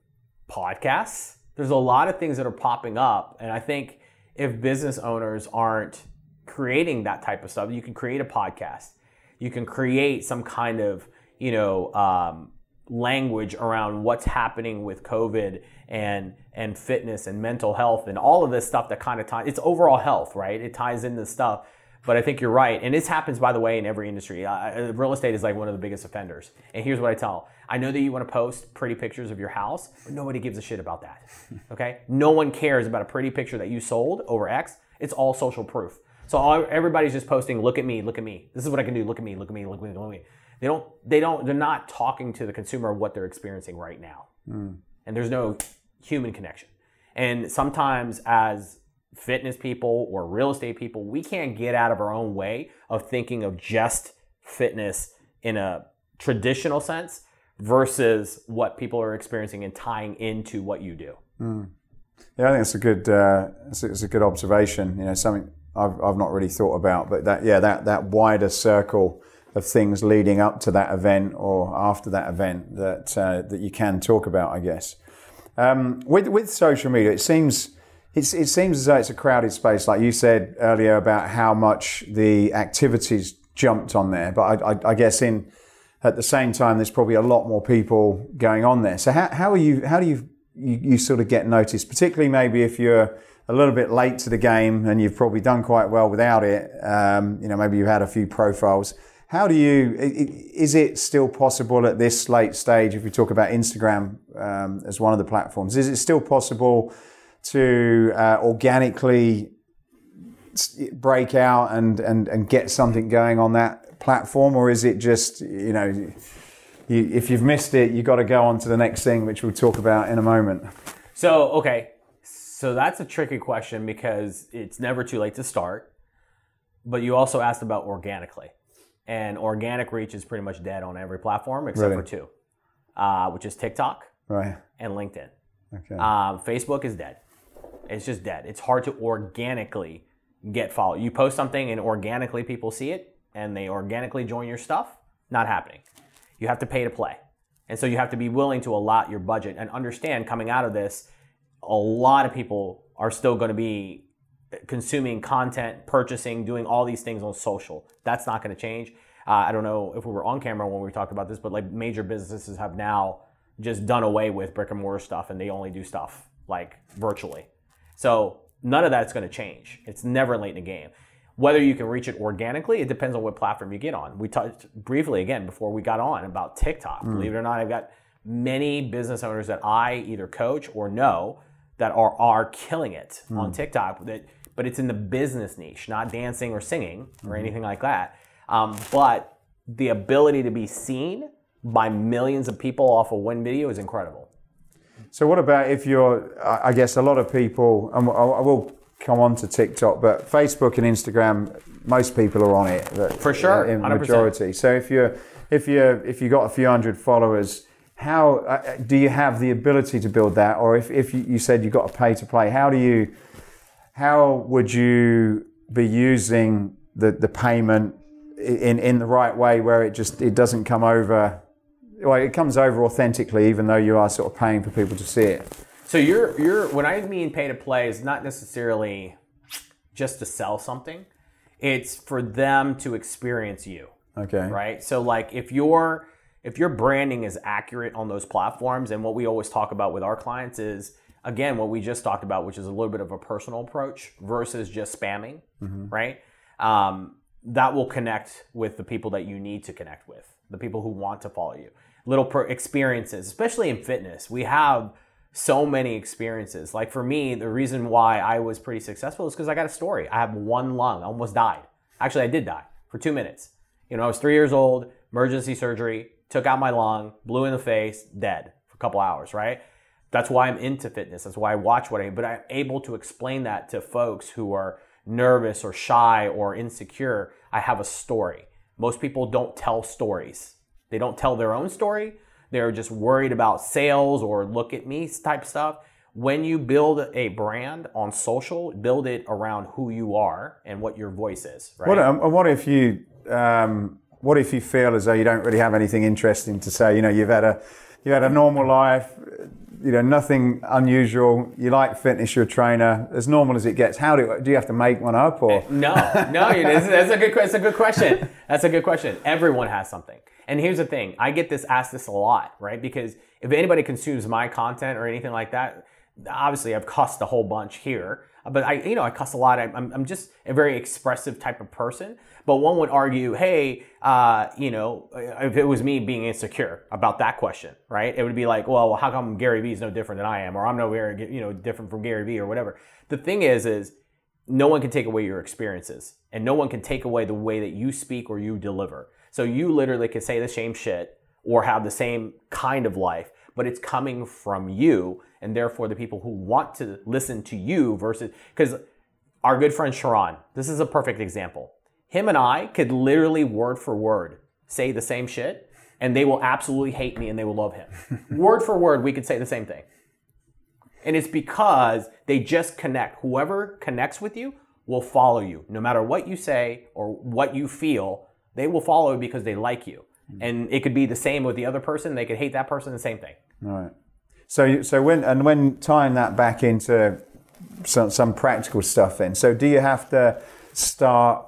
S1: podcasts. There's a lot of things that are popping up. And I think if business owners aren't creating that type of stuff, you can create a podcast. You can create some kind of, you know, language around what's happening with COVID and fitness and mental health and all of this stuff that kind of ties. It's overall health, right? It ties into stuff. But I think you're right. And this happens, by the way, in every industry. Real estate is like one of the biggest offenders. And here's what I tell. I know that you want to post pretty pictures of your house, but nobody gives a shit about that. Okay? No one cares about a pretty picture that you sold over X. It's all social proof. So everybody's just posting, look at me, look at me. This is what I can do. Look at me, look at me, look at me, look at me. They're not talking to the consumer what they're experiencing right now. And there's no human connection. And sometimes as fitness people or real estate people, we can't get out of our own way of thinking of just fitness in a traditional sense versus what people are experiencing and tying into what you do.
S3: Yeah, I think it's a good it's a good observation. You know, something I've not really thought about, but that wider circle of things leading up to that event or after that event that you can talk about, I guess. With social media, it seems as though it's a crowded space, like you said earlier about how much the activities jumped on there. But I guess at the same time, there's probably a lot more people going on there. So how do you sort of get noticed, particularly maybe if you're a little bit late to the game and you've probably done quite well without it. Maybe you've had a few profiles. Is it still possible at this late stage, if we talk about Instagram as one of the platforms, is it still possible to organically break out and get something going on that platform? Or is it just, if you've missed it, you've got to go on to the next thing, which we'll talk about in a moment?
S1: So that's a tricky question because it's never too late to start. But you also asked about organically. And organic reach is pretty much dead on every platform except for two, which is TikTok and LinkedIn. Okay. Facebook is dead. It's just dead. It's hard to organically get followed. You post something and organically people see it and they organically join your stuff. Not happening. You have to pay to play. And so you have to be willing to allot your budget and understand coming out of this, a lot of people are still going to be consuming content, purchasing, doing all these things on social. That's not going to change. I don't know if we were on camera when we talked about this, but like major businesses have now just done away with brick and mortar stuff and they only do stuff like virtually. So none of that's going to change. It's never late in the game. Whether you can reach it organically, it depends on what platform you get on. We talked briefly again before we got on about TikTok. Believe it or not, I've got many business owners that I either coach or know that are killing it on TikTok. But it's in the business niche, not dancing or singing or anything like that. But the ability to be seen by millions of people off of one video is incredible.
S3: So what about if I guess a lot of people, and I will come on to TikTok, but Facebook and Instagram, most people are on it.
S1: For sure,
S3: in
S1: 100%.
S3: Majority. So if you got a few hundred followers, how do you have the ability to build that? Or if you said you got to pay to play, how would you be using the payment in the right way where it doesn't come over? Well, it comes over authentically, even though you are sort of paying for people to see it.
S1: So you're when I mean pay to play, is not necessarily just to sell something. It's for them to experience you.
S3: Okay.
S1: Right. So like if your branding is accurate on those platforms, and what we always talk about with our clients is, again, what we just talked about, which is a little bit of a personal approach versus just spamming, right? That will connect with the people that you need to connect with, the people who want to follow you. Little experiences, especially in fitness. We have so many experiences. Like for me, the reason why I was pretty successful is because I got a story. I have one lung. I almost died. Actually, I did die for 2 minutes. I was 3 years old, emergency surgery, took out my lung, blew in the face, dead for a couple hours, right? That's why I'm into fitness. That's why I watch but I'm able to explain that to folks who are nervous or shy or insecure. I have a story. Most people don't tell stories. They don't tell their own story. They're just worried about sales or look at me type stuff. When you build a brand on social, build it around who you are and what your voice is, right?
S3: What if you feel as though you don't really have anything interesting to say? You've had a normal life, nothing unusual. You like fitness, you're a trainer, as normal as it gets. Do you have to make one up or?
S1: No. That's a good question. That's a good question. Everyone has something. And here's the thing, I get asked this a lot, right? Because if anybody consumes my content or anything like that, obviously I've cussed a whole bunch here, but I cuss a lot. I'm just a very expressive type of person. But one would argue, hey, if it was me being insecure about that question, right? It would be like, well, how come Gary Vee is no different than I am, or I'm no very, different from Gary Vee or whatever. The thing is no one can take away your experiences, and no one can take away the way that you speak or you deliver. So you literally can say the same shit or have the same kind of life, but it's coming from you, and therefore the people who want to listen to you versus, because our good friend Sharon, this is a perfect example. Him and I could literally word for word say the same shit, and they will absolutely hate me and they will love him. Word for word, we could say the same thing. And it's because they just connect. Whoever connects with you will follow you. No matter what you say or what you feel, they will follow you because they like you. And it could be the same with the other person. They could hate that person, the same thing.
S3: Right. So when tying that back into some practical stuff then, so do you have to start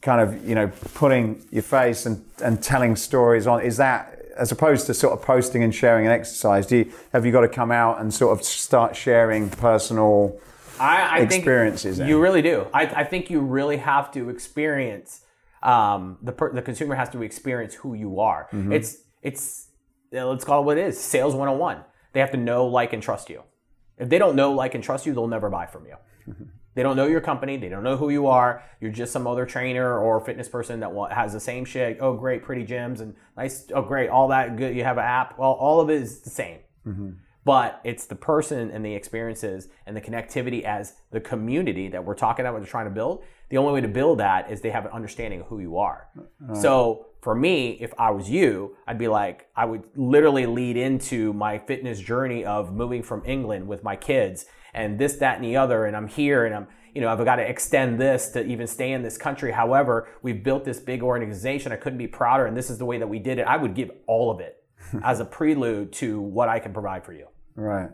S3: kind of, putting your face and telling stories on, is that, as opposed to sort of posting and sharing an exercise, have you got to come out and sort of start sharing personal experiences?
S1: You really do. I think you really have to experience, the consumer has to experience who you are. Mm-hmm. It's let's call it what it is, sales 101. They have to know, like, and trust you. If they don't know, like, and trust you, they'll never buy from you. Mm-hmm. They don't know your company. They don't know who you are. You're just some other trainer or fitness person that has the same shit. Oh, great, pretty gyms and nice. Oh, great, all that good. You have an app. Well, all of it is the same. Mm-hmm. But it's the person and the experiences and the connectivity as the community that we're talking about, what we're trying to build. The only way to build that is they have an understanding of who you are. So for me, if I was you, I'd be like, I would literally lead into my fitness journey of moving from England with my kids and this, that, and the other. And I'm here and I've got to extend this to even stay in this country. However, we've built this big organization. I couldn't be prouder. And this is the way that we did it. I would give all of it as a prelude to what I can provide for you.
S3: Right.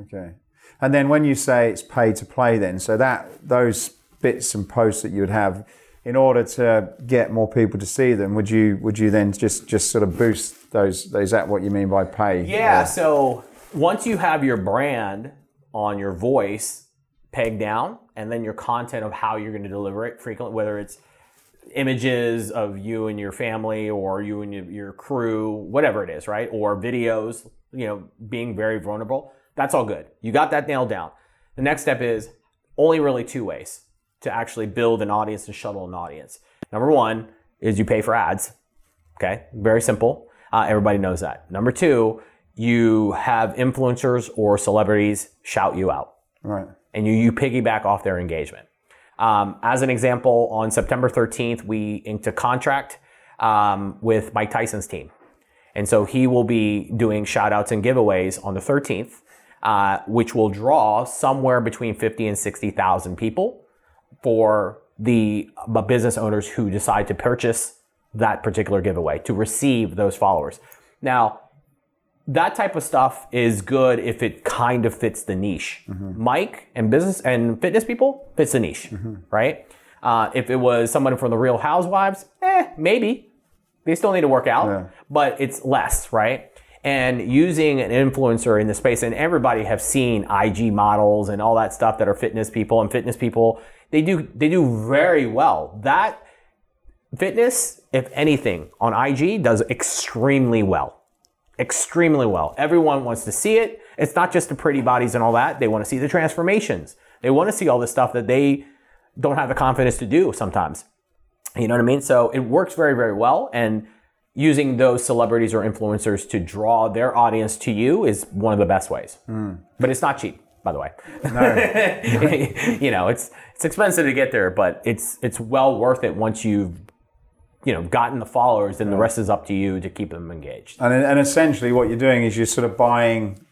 S3: Okay. And then when you say it's pay to play then, so those bits and posts that you would have, in order to get more people to see them, would you then just sort of boost those? Is that what you mean by pay?
S1: Yeah. So once you have your brand on your voice pegged down, and then your content of how you're going to deliver it frequently, whether it's images of you and your family or you and your crew, whatever it is, right? Or videos, being very vulnerable. That's all good. You got that nailed down. The next step is only really two ways to actually build an audience and shuttle an audience. Number one is you pay for ads. Okay. Very simple. Everybody knows that. Number two, you have influencers or celebrities shout you out.
S3: Right.
S1: And you piggyback off their engagement. As an example, on September 13th, we inked a contract with Mike Tyson's team. And so he will be doing shout outs and giveaways on the 13th, which will draw somewhere between 50 and 60,000 people for the business owners who decide to purchase that particular giveaway, to receive those followers. Now, that type of stuff is good if it kind of fits the niche. Mm-hmm. Mike and business and fitness people fits the niche, right? If it was someone from the Real Housewives, maybe. They still need to work out, but it's less, right? And using an influencer in the space, and everybody have seen IG models and all that stuff that are fitness people, and fitness people, they do very well. That fitness, if anything, on IG does extremely well. Extremely well. Everyone wants to see it. It's not just the pretty bodies and all that. They want to see the transformations. They want to see all the stuff that they don't have the confidence to do sometimes. You know what I mean? So it works very, very well. And using those celebrities or influencers to draw their audience to you is one of the best ways. But it's not cheap, by the way.
S3: No.
S1: It's expensive to get there, but it's well worth it once you've gotten the followers, and the rest is up to you to keep them engaged.
S3: And essentially what you're doing is you're sort of buying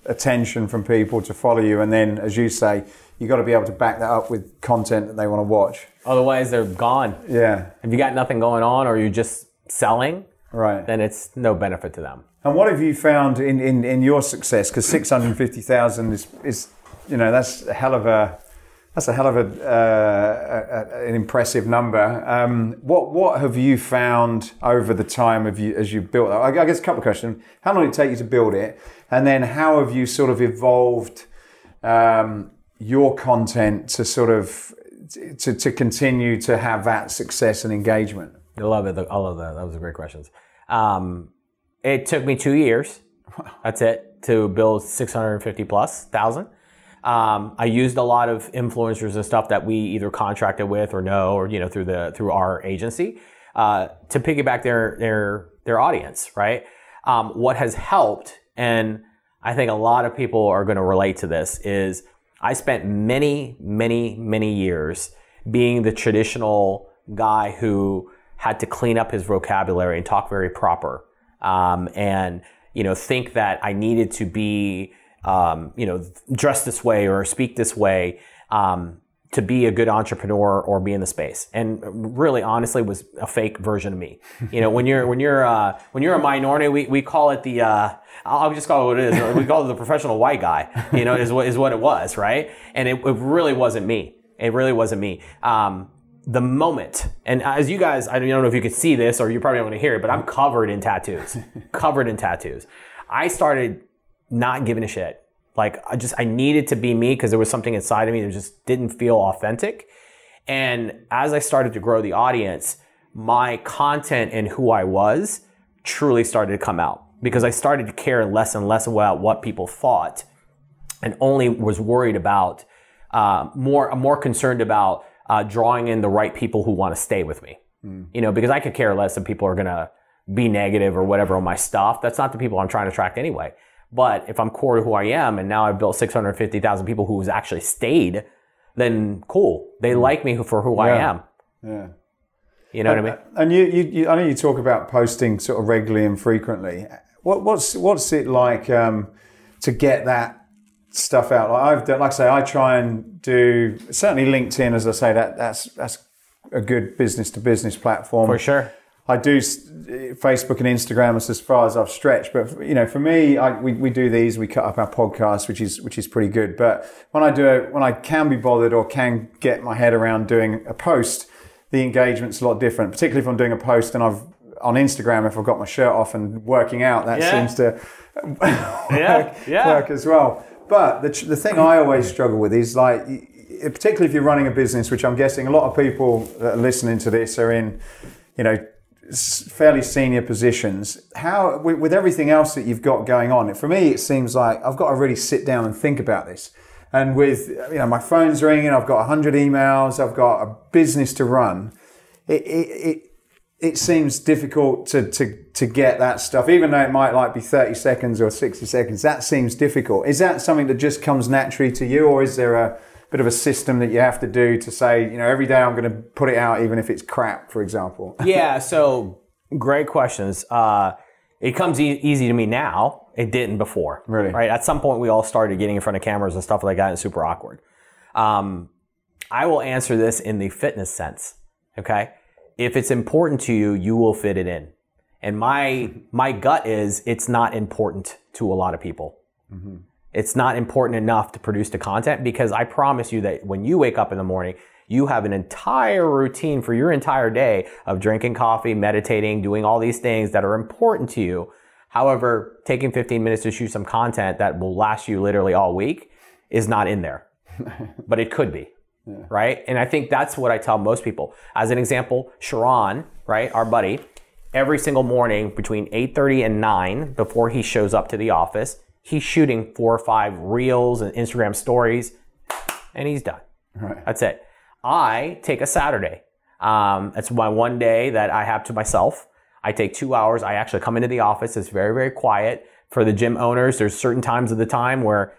S3: attention from people to follow you. And then, as you say, you got to be able to back that up with content that they want to watch.
S1: Otherwise, they're gone.
S3: Yeah.
S1: If you got nothing going on or you're just selling,
S3: right,
S1: then it's no benefit to them.
S3: And what have you found in your success? Because 650,000 is that's a hell of an impressive number. What have you found over the time as you built that? I guess a couple of questions. How long did it take you to build it? And then how have you sort of evolved your content to sort of to continue to have that success and engagement?
S1: I love it. I love that. That was a great question. It took me 2 years. That's it, to build 650,000+. I used a lot of influencers and stuff that we either contracted with or know, or through our agency to piggyback their audience, right? What has helped, and I think a lot of people are going to relate to this, is I spent many, many, many years being the traditional guy who had to clean up his vocabulary and talk very proper, and think that I needed to be dressed this way or speak this way to be a good entrepreneur or be in the space. And really, honestly, was a fake version of me. When you're a minority, we call it the I'll just call it what it is. We call it the professional white guy. Is what it was, right? And it really wasn't me. It really wasn't me. The moment, and as you guys, I don't know if you could see this or you probably don't want to hear it, but I'm covered in tattoos. Covered in tattoos. I started not giving a shit. Like, I needed to be me because there was something inside of me that just didn't feel authentic. And as I started to grow the audience, my content and who I was truly started to come out, because I started to care less and less about what people thought and only was worried about, more concerned about drawing in the right people who want to stay with me. Because I could care less if people are going to be negative or whatever on my stuff. That's not the people I'm trying to attract anyway. But if I'm core to who I am, and now I've built 650,000 people who's actually stayed, then cool. They like me for who I am.
S3: Yeah.
S1: You know what I mean?
S3: And you, I know you talk about posting sort of regularly and frequently. What's it like to get that stuff out? Like I say, I try and do, certainly LinkedIn, as I say, that's a good business to business platform.
S1: For sure.
S3: I do Facebook and Instagram as far as I've stretched, but for me, we do these. We cut up our podcast, which is pretty good. But when I can be bothered or can get my head around doing a post, the engagement's a lot different. Particularly if I'm doing a post and on Instagram, if I've got my shirt off and working out, that seems to work as well. But the thing I always struggle with is, like, particularly if you're running a business, which I'm guessing a lot of people that are listening to this are in, fairly senior positions. How, with everything else that you've got going on, for me, it seems like I've got to really sit down and think about this. And with, my phone's ringing, I've got 100 emails, I've got a business to run. It seems difficult to get that stuff, even though it might be 30 seconds or 60 seconds. That seems difficult. Is that something that just comes naturally to you, or is there a bit of a system that you have to do to say, every day I'm going to put it out, even if it's crap, for example?
S1: Yeah, so great questions. It comes easy to me now. It didn't before.
S3: Really?
S1: Right? At some point, we all started getting in front of cameras and stuff like that, and super awkward. I will answer this in the fitness sense, okay? If it's important to you, you will fit it in. And my gut is it's not important to a lot of people. Mm-hmm. It's not important enough to produce the content, because I promise you that when you wake up in the morning, you have an entire routine for your entire day of drinking coffee, meditating, doing all these things that are important to you. However, taking 15 minutes to shoot some content that will last you literally all week is not in there, but it could be, right? And I think that's what I tell most people. As an example, Sharon, right, our buddy, every single morning between 8:30 and 9, before he shows up to the office, he's shooting 4 or 5 reels and Instagram stories, and he's done.
S3: Right.
S1: That's it. I take a Saturday. That's my one day that I have to myself. I take 2 hours. I actually come into the office. It's very, very quiet. For the gym owners, there's certain times of the time where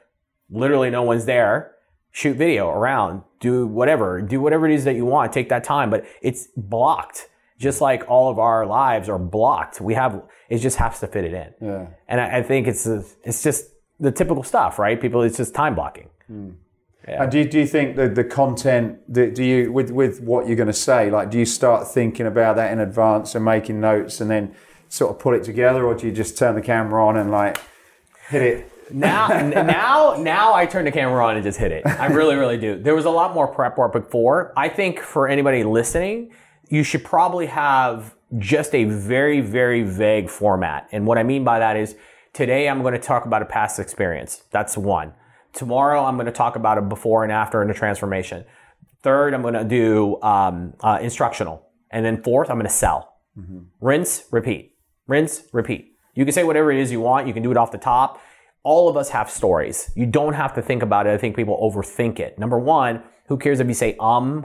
S1: literally no one's there. Shoot video around. Do whatever it is that you want. Take that time, but it's blocked. Just like all of our lives are blocked. It just has to fit it in.
S3: Yeah.
S1: And I think it's just the typical stuff, right? It's just time blocking.
S3: Mm. Yeah. And do you think that the content, with what you're going to say, like, do you start thinking about that in advance and making notes and then sort of put it together, or do you just turn the camera on and like hit it?
S1: Now I turn the camera on and just hit it. I really, really do. There was a lot more prep work before. I think for anybody listening, you should probably have just a very, very vague format. And what I mean by that is, today I'm going to talk about a past experience. That's one. Tomorrow I'm going to talk about a before and after and a transformation. Third, I'm going to do instructional. And then fourth, I'm going to sell. Mm-hmm. Rinse, repeat. Rinse, repeat. You can say whatever it is you want. You can do it off the top. All of us have stories. You don't have to think about it. I think people overthink it. Number one, who cares if you say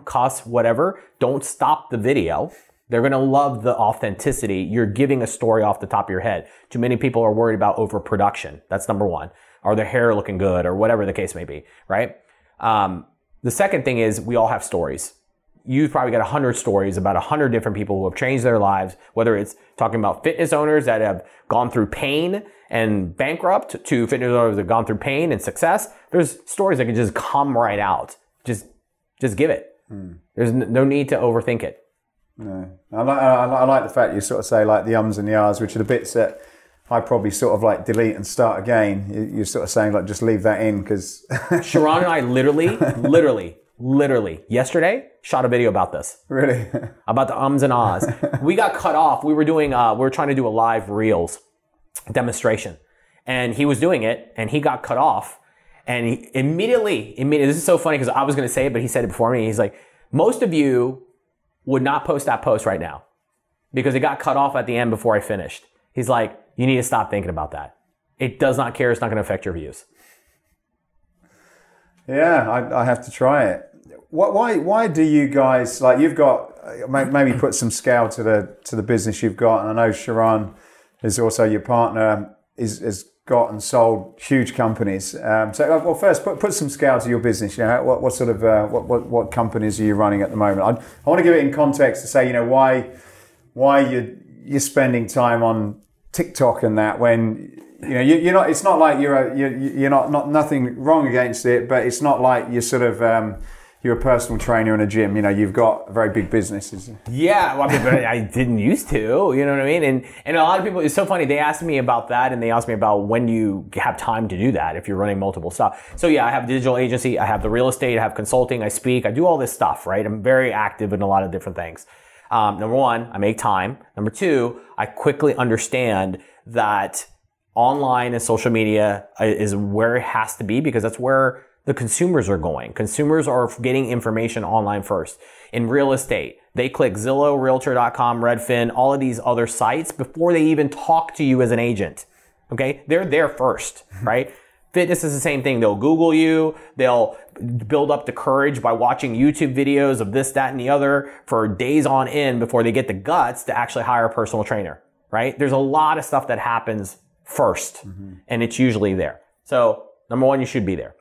S1: cuss, whatever? Don't stop the video. They're going to love the authenticity. You're giving a story off the top of your head. Too many people are worried about overproduction. That's number one. Are their hair looking good or whatever the case may be, right? The second thing is we all have stories. You've probably got 100 stories about 100 different people who have changed their lives, whether it's talking about fitness owners that have gone through pain and bankrupt to fitness owners that have gone through pain and success. There's stories that can just come right out. Just give it. There's no need to overthink it.
S3: No. I like the fact you sort of say like the ums and the ahs, which are the bits that I probably sort of like delete and start again. You're sort of saying like just leave that in because
S1: Sharon and I literally yesterday shot a video about this.
S3: Really?
S1: About the ums and ahs. We got cut off. We were trying to do a live Reels demonstration, and he was doing it, and he got cut off, and he immediately. This is so funny because I was going to say it, but he said it before me. He's like, most of you would not post that post right now because it got cut off at the end before I finished. He's like, you need to stop thinking about that. It does not care. It's not going to affect your views.
S3: Yeah, I have to try it. Why do you guys, like you've got, maybe put some scale to the business you've got, and I know Sharon is also your partner, has got and sold huge companies. Well, first put some scale to your business. You know, what sort of what companies are you running at the moment? I want to give it in context to say, you know, why you're spending time on TikTok and that when you know you're not. It's not like you're not nothing wrong against it, but it's not like you're sort of you're a personal trainer in a gym. You know, you've got a very big business.
S1: Yeah, well, I mean, but I didn't used to. You know what I mean? And a lot of people. It's so funny. They asked me about that, and they asked me about when do you have time to do that if you're running multiple stuff. So yeah, I have a digital agency. I have the real estate. I have consulting. I speak. I do all this stuff. Right? I'm very active in a lot of different things. Number one, I make time. Number two, I quickly understand that online and social media is where it has to be because that's where the consumers are going. Consumers are getting information online first. In real estate, they click Zillow, Realtor.com, Redfin, all of these other sites before they even talk to you as an agent. Okay? They're there first, right? Fitness is the same thing. They'll Google you. They'll build up the courage by watching YouTube videos of this, that, and the other for days on end before they get the guts to actually hire a personal trainer, right? There's a lot of stuff that happens first, and it's usually there. So number one, you should be there.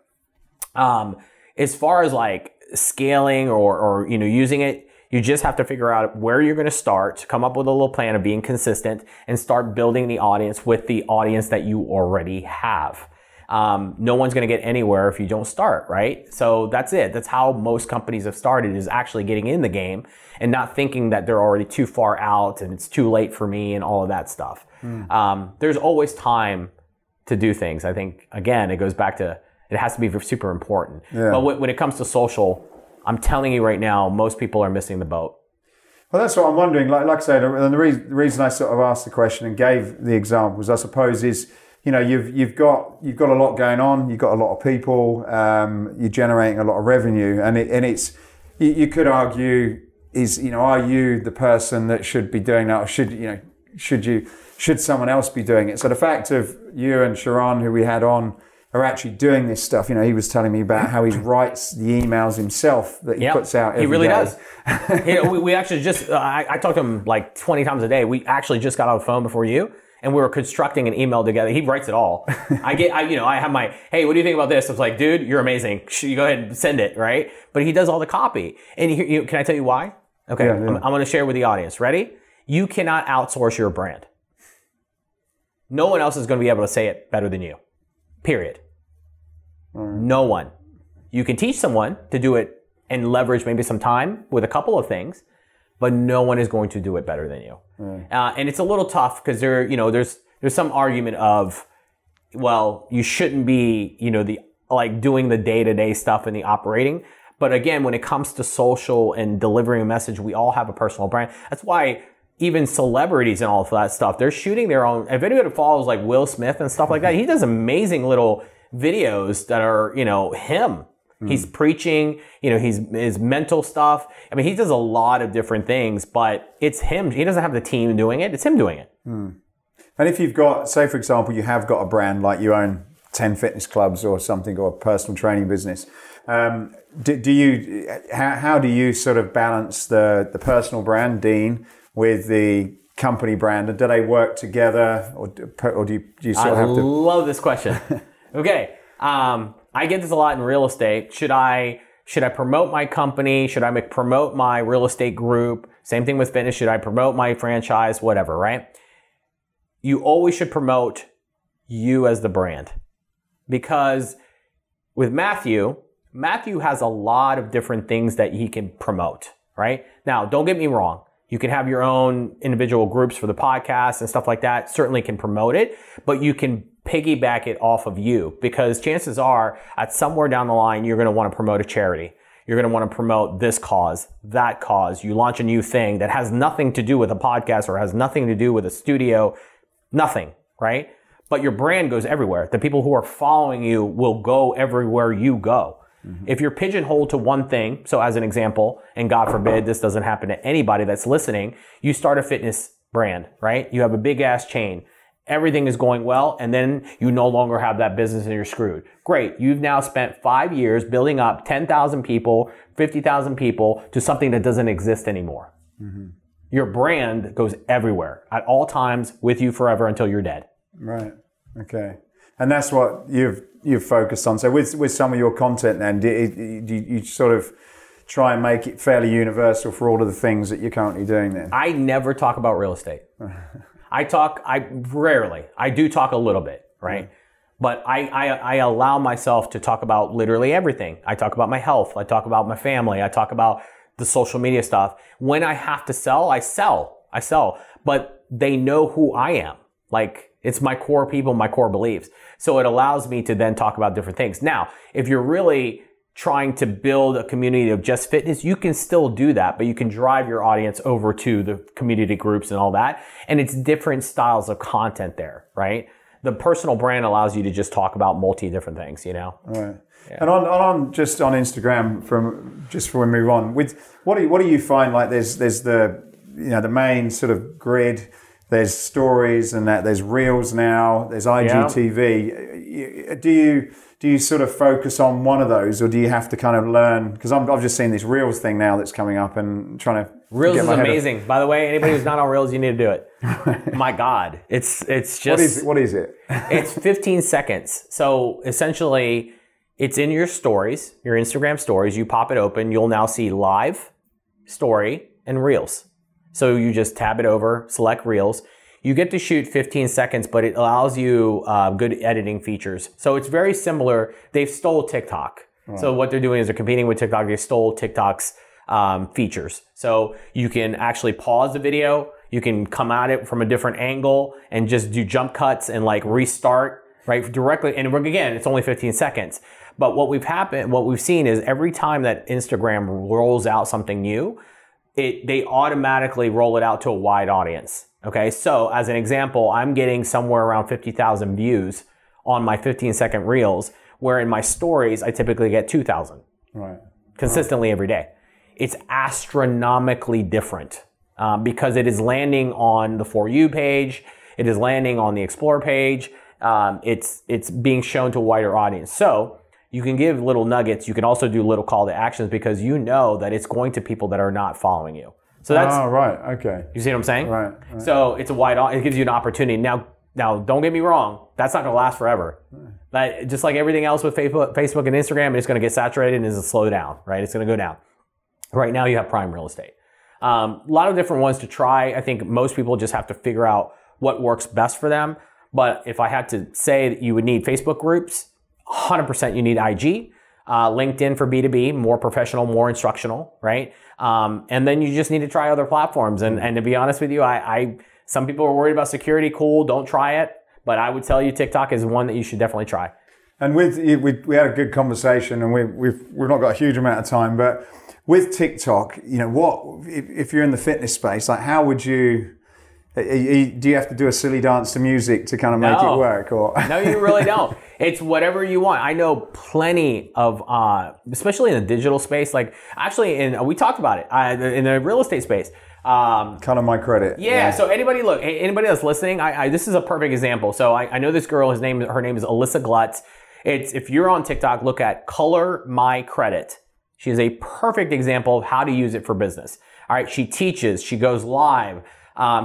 S1: As far as like scaling or you know using it, you just have to figure out where you're going to start, come up with a little plan of being consistent, and start building the audience with the audience that you already have. No one's going to get anywhere if you don't start, right? So that's it. That's how most companies have started, is actually getting in the game and not thinking that they're already too far out and it's too late for me and all of that stuff. There's always time to do things. I think, again, it goes back to it has to be super important. Yeah. But when it comes to social, I'm telling you right now, most people are missing the boat.
S3: Well, that's what I'm wondering. Like I said, and the reason I sort of asked the question and gave the examples, I suppose, is you know you've got a lot going on. You've got a lot of people. You're generating a lot of revenue, and it's you could argue is are you the person that should be doing that, or should someone else be doing it? So the fact of you and Sharon, who we had on, are actually doing this stuff. You know, he was telling me about how he writes the emails himself that he puts out every day. He really
S1: does. We actually just, I talked to him like 20 times a day. We actually just got on the phone before you, and we were constructing an email together. He writes it all. I have my, hey, what do you think about this? I was like, dude, you're amazing. You go ahead and send it, right? But he does all the copy. And can I tell you why? Okay, yeah. I'm going to share with the audience. Ready? You cannot outsource your brand. No one else is going to be able to say it better than you. Period. No one. You can teach someone to do it and leverage maybe some time with a couple of things, but no one is going to do it better than you. And it's a little tough because there's some argument of, well, you shouldn't be, doing the day-to-day stuff and the operating. But again, when it comes to social and delivering a message, we all have a personal brand. That's why even celebrities and all of that stuff, they're shooting their own. If anybody follows like Will Smith and stuff like that, he does amazing little videos that are, him. He's preaching, his mental stuff. I mean, he does a lot of different things, but it's him. He doesn't have the team doing it. It's him doing it.
S3: And if you've got, say, for example, you have got a brand, like you own 10 fitness clubs or something, or a personal training business, how do you sort of balance the personal brand, Dean, with the company brand? And do they work together, or do you sort of have to?
S1: I love this question. Okay. I get this a lot in real estate. Should I promote my company? Should I promote my real estate group? Same thing with fitness. Should I promote my franchise? Whatever, right? You always should promote you as the brand. Because with Matthew has a lot of different things that he can promote, right? Now, don't get me wrong. You can have your own individual groups for the podcast and stuff like that. Certainly can promote it, but you can piggyback it off of you, because chances are at somewhere down the line, you're going to want to promote a charity. You're going to want to promote this cause, that cause. You launch a new thing that has nothing to do with a podcast or has nothing to do with a studio, nothing, right? But your brand goes everywhere. The people who are following you will go everywhere you go. Mm-hmm. If you're pigeonholed to one thing, so as an example, and God forbid this doesn't happen to anybody that's listening, you start a fitness brand, right? You have a big ass chain. Everything is going well, and then you no longer have that business and you're screwed. Great. You've now spent 5 years building up 10,000 people, 50,000 people to something that doesn't exist anymore. Mm-hmm. Your brand goes everywhere at all times with you forever until you're dead.
S3: Right. Okay. And that's what you've focused on. So with some of your content then, do you sort of try and make it fairly universal for all of the things that you're currently doing then?
S1: I never talk about real estate. I do talk a little bit, right? But I allow myself to talk about literally everything. I talk about my health. I talk about my family. I talk about the social media stuff. When I have to sell, I sell. But they know who I am. Like, it's my core people, my core beliefs. So it allows me to then talk about different things. Now, if you're really trying to build a community of just fitness, you can still do that, but you can drive your audience over to the community groups and all that. And it's different styles of content there, right? The personal brand allows you to just talk about different things, you know?
S3: Right. Yeah. And on Instagram, before we move on, what do you find? Like there's the main sort of grid, there's stories and that, there's reels now, there's IGTV. Do you sort of focus on one of those, or do you have to kind of learn? Because I've just seen this Reels thing now that's coming up and trying to.
S1: Reels is amazing. By the way, anybody who's not on Reels, you need to do it. My God, it's just.
S3: What is it?
S1: It's 15 seconds. So essentially, it's in your stories, your Instagram stories. You pop it open, you'll now see live, story, and Reels. So you just tab it over, select Reels. You get to shoot 15 seconds, but it allows you good editing features. So it's very similar. They've stole TikTok. Right. So what they're doing is they're competing with TikTok. They stole TikTok's features. So you can actually pause the video. You can come at it from a different angle and just do jump cuts and like restart right directly. And again, it's only 15 seconds. But what we've seen is every time that Instagram rolls out something new, they automatically roll it out to a wide audience. Okay, so as an example, I'm getting somewhere around 50,000 views on my 15-second reels, where in my stories, I typically get 2,000.
S3: Right.
S1: Consistently every day. It's astronomically different because it is landing on the For You page. It is landing on the Explore page. It's being shown to a wider audience. So you can give little nuggets. You can also do little call to actions because you know that it's going to people that are not following you. So that's
S3: right. Okay.
S1: You see what I'm saying?
S3: Right.
S1: So it's it gives you an opportunity. Now, don't get me wrong. That's not going to last forever. But just like everything else with Facebook and Instagram, it's going to get saturated and it's slow down, right? It's going to go down. Right now, you have prime real estate. A lot of different ones to try. I think most people just have to figure out what works best for them. But if I had to say that you would need Facebook groups, 100% you need IG. LinkedIn for B2B, more professional, more instructional, right? And then you just need to try other platforms. And to be honest with you, some people are worried about security. Cool, don't try it. But I would tell you TikTok is one that you should definitely try.
S3: And we had a good conversation, and we've not got a huge amount of time. But with TikTok, what if you're in the fitness space? Like, how would you? Do you have to do a silly dance to music to kind of make it work? Or
S1: no, you really don't. It's whatever you want. I know plenty of, especially in the digital space. Like actually, we talked about it in the real estate space.
S3: Kind of my credit.
S1: Yeah. So anybody that's listening, this is a perfect example. So I know this girl. Her name is Alyssa Glutz. If you're on TikTok, look at Color My Credit. She is a perfect example of how to use it for business. All right, she teaches, she goes live.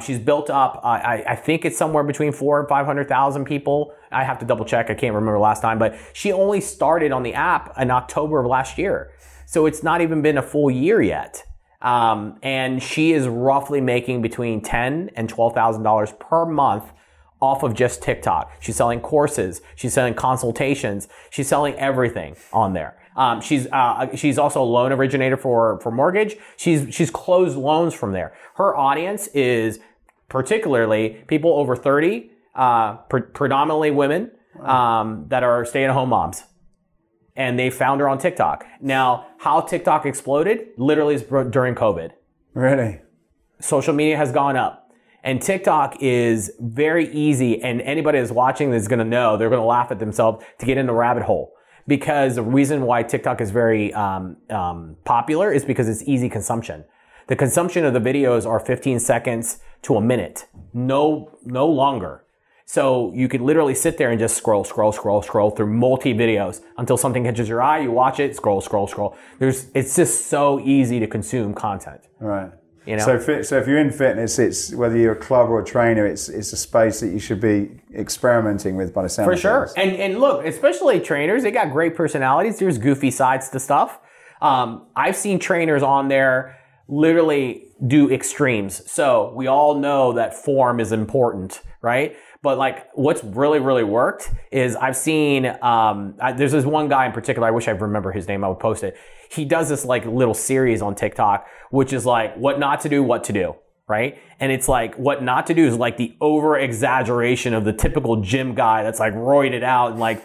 S1: She's built up, I think it's somewhere between 400,000 and 500,000 people. I have to double check. I can't remember last time, but she only started on the app in October of last year. So it's not even been a full year yet. And she is roughly making between $10,000 and $12,000 per month off of just TikTok. She's selling courses. She's selling consultations. She's selling everything on there. She's also a loan originator for mortgage. She's closed loans from there. Her audience is particularly people over 30, predominantly women, that are stay-at-home moms. And they found her on TikTok. Now, how TikTok exploded literally is during COVID.
S3: Really?
S1: Social media has gone up. And TikTok is very easy, and anybody that's watching is going to know, they're going to laugh at themselves to get in the rabbit hole. Because the reason why TikTok is very popular is because it's easy consumption. The consumption of the videos are 15 seconds to a minute, no longer. So you could literally sit there and just scroll through multi videos until something catches your eye. You watch it, scroll. It's just so easy to consume content.
S3: Right.
S1: You know?
S3: So if you're in fitness, it's whether you're a club or a trainer, it's a space that you should be experimenting with by the sound of things.
S1: For sure. And look, especially trainers, they got great personalities. There's goofy sides to stuff. I've seen trainers on there literally do extremes. So we all know that form is important, right? But like what's really worked is I've seen, there's this one guy in particular, I wish I remember his name, I would post it. He does this like little series on TikTok, which is like what not to do, what to do, right? And it's like what not to do is like the over exaggeration of the typical gym guy that's like roided out and like,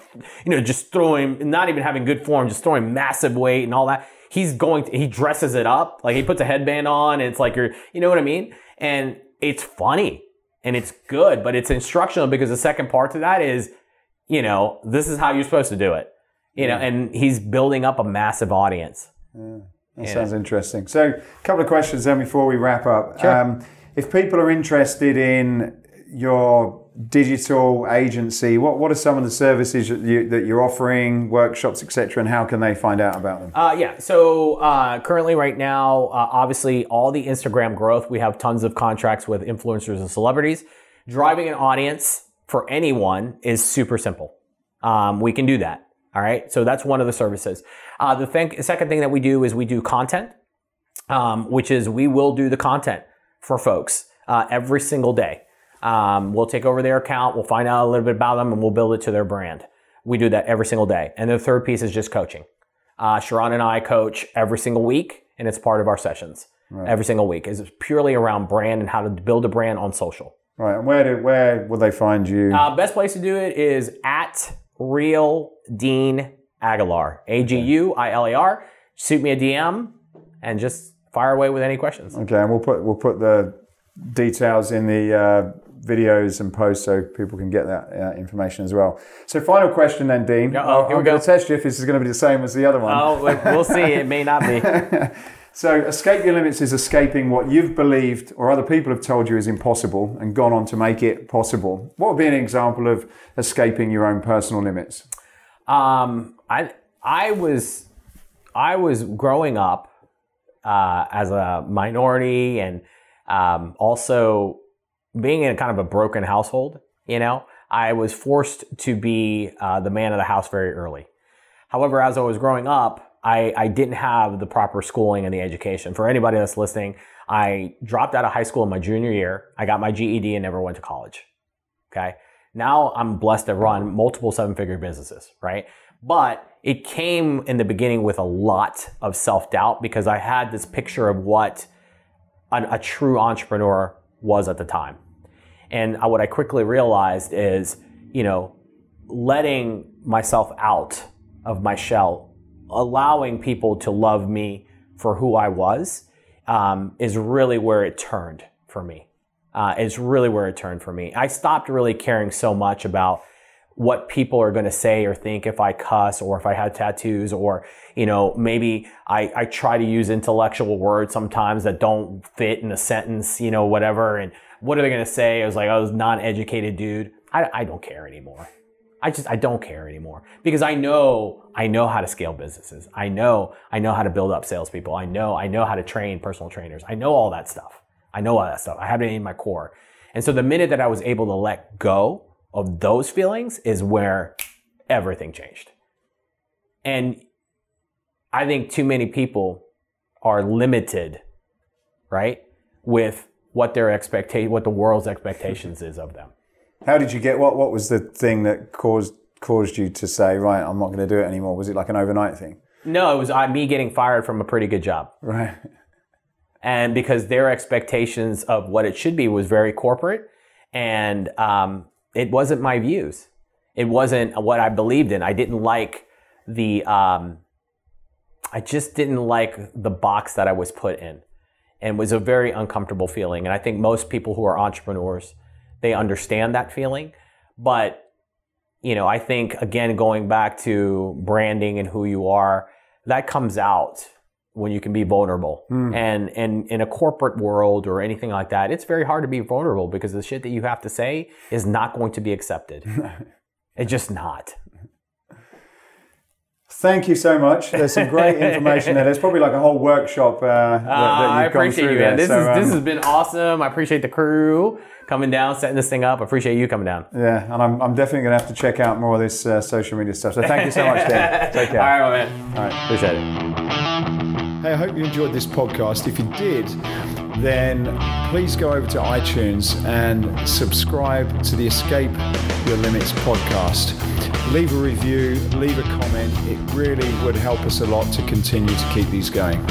S1: just throwing, not even having good form, just throwing massive weight and all that. He dresses it up, like he puts a headband on and it's like you know what I mean? And it's funny. And it's good, but it's instructional because the second part to that is, this is how you're supposed to do it. And he's building up a massive audience.
S3: Yeah, that sounds interesting. So a couple of questions then before we wrap up.
S1: Sure.
S3: If people are interested in your digital agency, what are some of the services that you're offering, workshops, etc., and how can they find out about them?
S1: So currently right now, obviously all the Instagram growth, we have tons of contracts with influencers and celebrities. Driving an audience for anyone is super simple. We can do that. All right. So that's one of the services. The second thing that we do is we do content, which is we will do the content for folks every single day. We'll take over their account, we'll find out a little bit about them, and we'll build it to their brand. We do that every single day. And the third piece is just coaching. Sharon and I coach every single week, and it's part of our sessions. Right. Every single week is purely around brand and how to build a brand on social.
S3: Right. And where will they find you?
S1: Best place to do it is at Real Dean Aguilar, Aguilar. Shoot me a DM and just fire away with any questions.
S3: Okay, and we'll put the details in the videos and posts so people can get that information as well. So final question then, Dean.
S1: Here we go.
S3: I'm going to test you if this is going to be the same as the other one.
S1: Oh, we'll see. It may not be.
S3: So escape your limits is escaping what you've believed or other people have told you is impossible and gone on to make it possible. What would be an example of escaping your own personal limits?
S1: I was growing up as a minority and also being in kind of a broken household. I was forced to be the man of the house very early. However, as I was growing up, I didn't have the proper schooling and the education. For anybody that's listening, I dropped out of high school in my junior year. I got my GED and never went to college. Okay. Now I'm blessed to run multiple seven-figure businesses, right? But it came in the beginning with a lot of self-doubt because I had this picture of what a true entrepreneur was at the time. And what I quickly realized is, letting myself out of my shell, allowing people to love me for who I was, is really where it turned for me. It's really where it turned for me. I stopped really caring so much about what people are going to say or think if I cuss or if I have tattoos or, maybe I try to use intellectual words sometimes that don't fit in a sentence, whatever. And what are they going to say? I was like, I was a non-educated dude. I don't care anymore. I don't care anymore because I know how to scale businesses. I know how to build up salespeople. I know how to train personal trainers. I know all that stuff. I have it in my core. And so the minute that I was able to let go of those feelings is where everything changed. And I think too many people are limited, right, with what what the world's expectations is of them.
S3: How did you get, what was the thing that caused you to say, right, I'm not going to do it anymore? Was it like an overnight thing?
S1: No, it was me getting fired from a pretty good job.
S3: Right.
S1: And because their expectations of what it should be was very corporate, and it wasn't my views. It wasn't what I believed in. I didn't like I just didn't like the box that I was put in, and it was a very uncomfortable feeling. And I think most people who are entrepreneurs, they understand that feeling. But, I think, again, going back to branding and who you are, that comes out when you can be vulnerable. And in a corporate world or anything like that, it's very hard to be vulnerable because the shit that you have to say is not going to be accepted. It's just not.
S3: Thank you so much. There's some great information there. There's probably like a whole workshop that
S1: I
S3: you've gone
S1: appreciate
S3: through
S1: you, man.
S3: there.
S1: This has been awesome. I appreciate the crew coming down, setting this thing up. I appreciate you coming down.
S3: Yeah, and I'm definitely going to have to check out more of this social media stuff. So thank you so much, Dan. Take care.
S1: All right, my man.
S3: All right.
S1: Appreciate it.
S2: Hey, I hope you enjoyed this podcast. If you did, then please go over to iTunes and subscribe to the Escape Your Limits podcast. Leave a review, leave a comment. It really would help us a lot to continue to keep these going.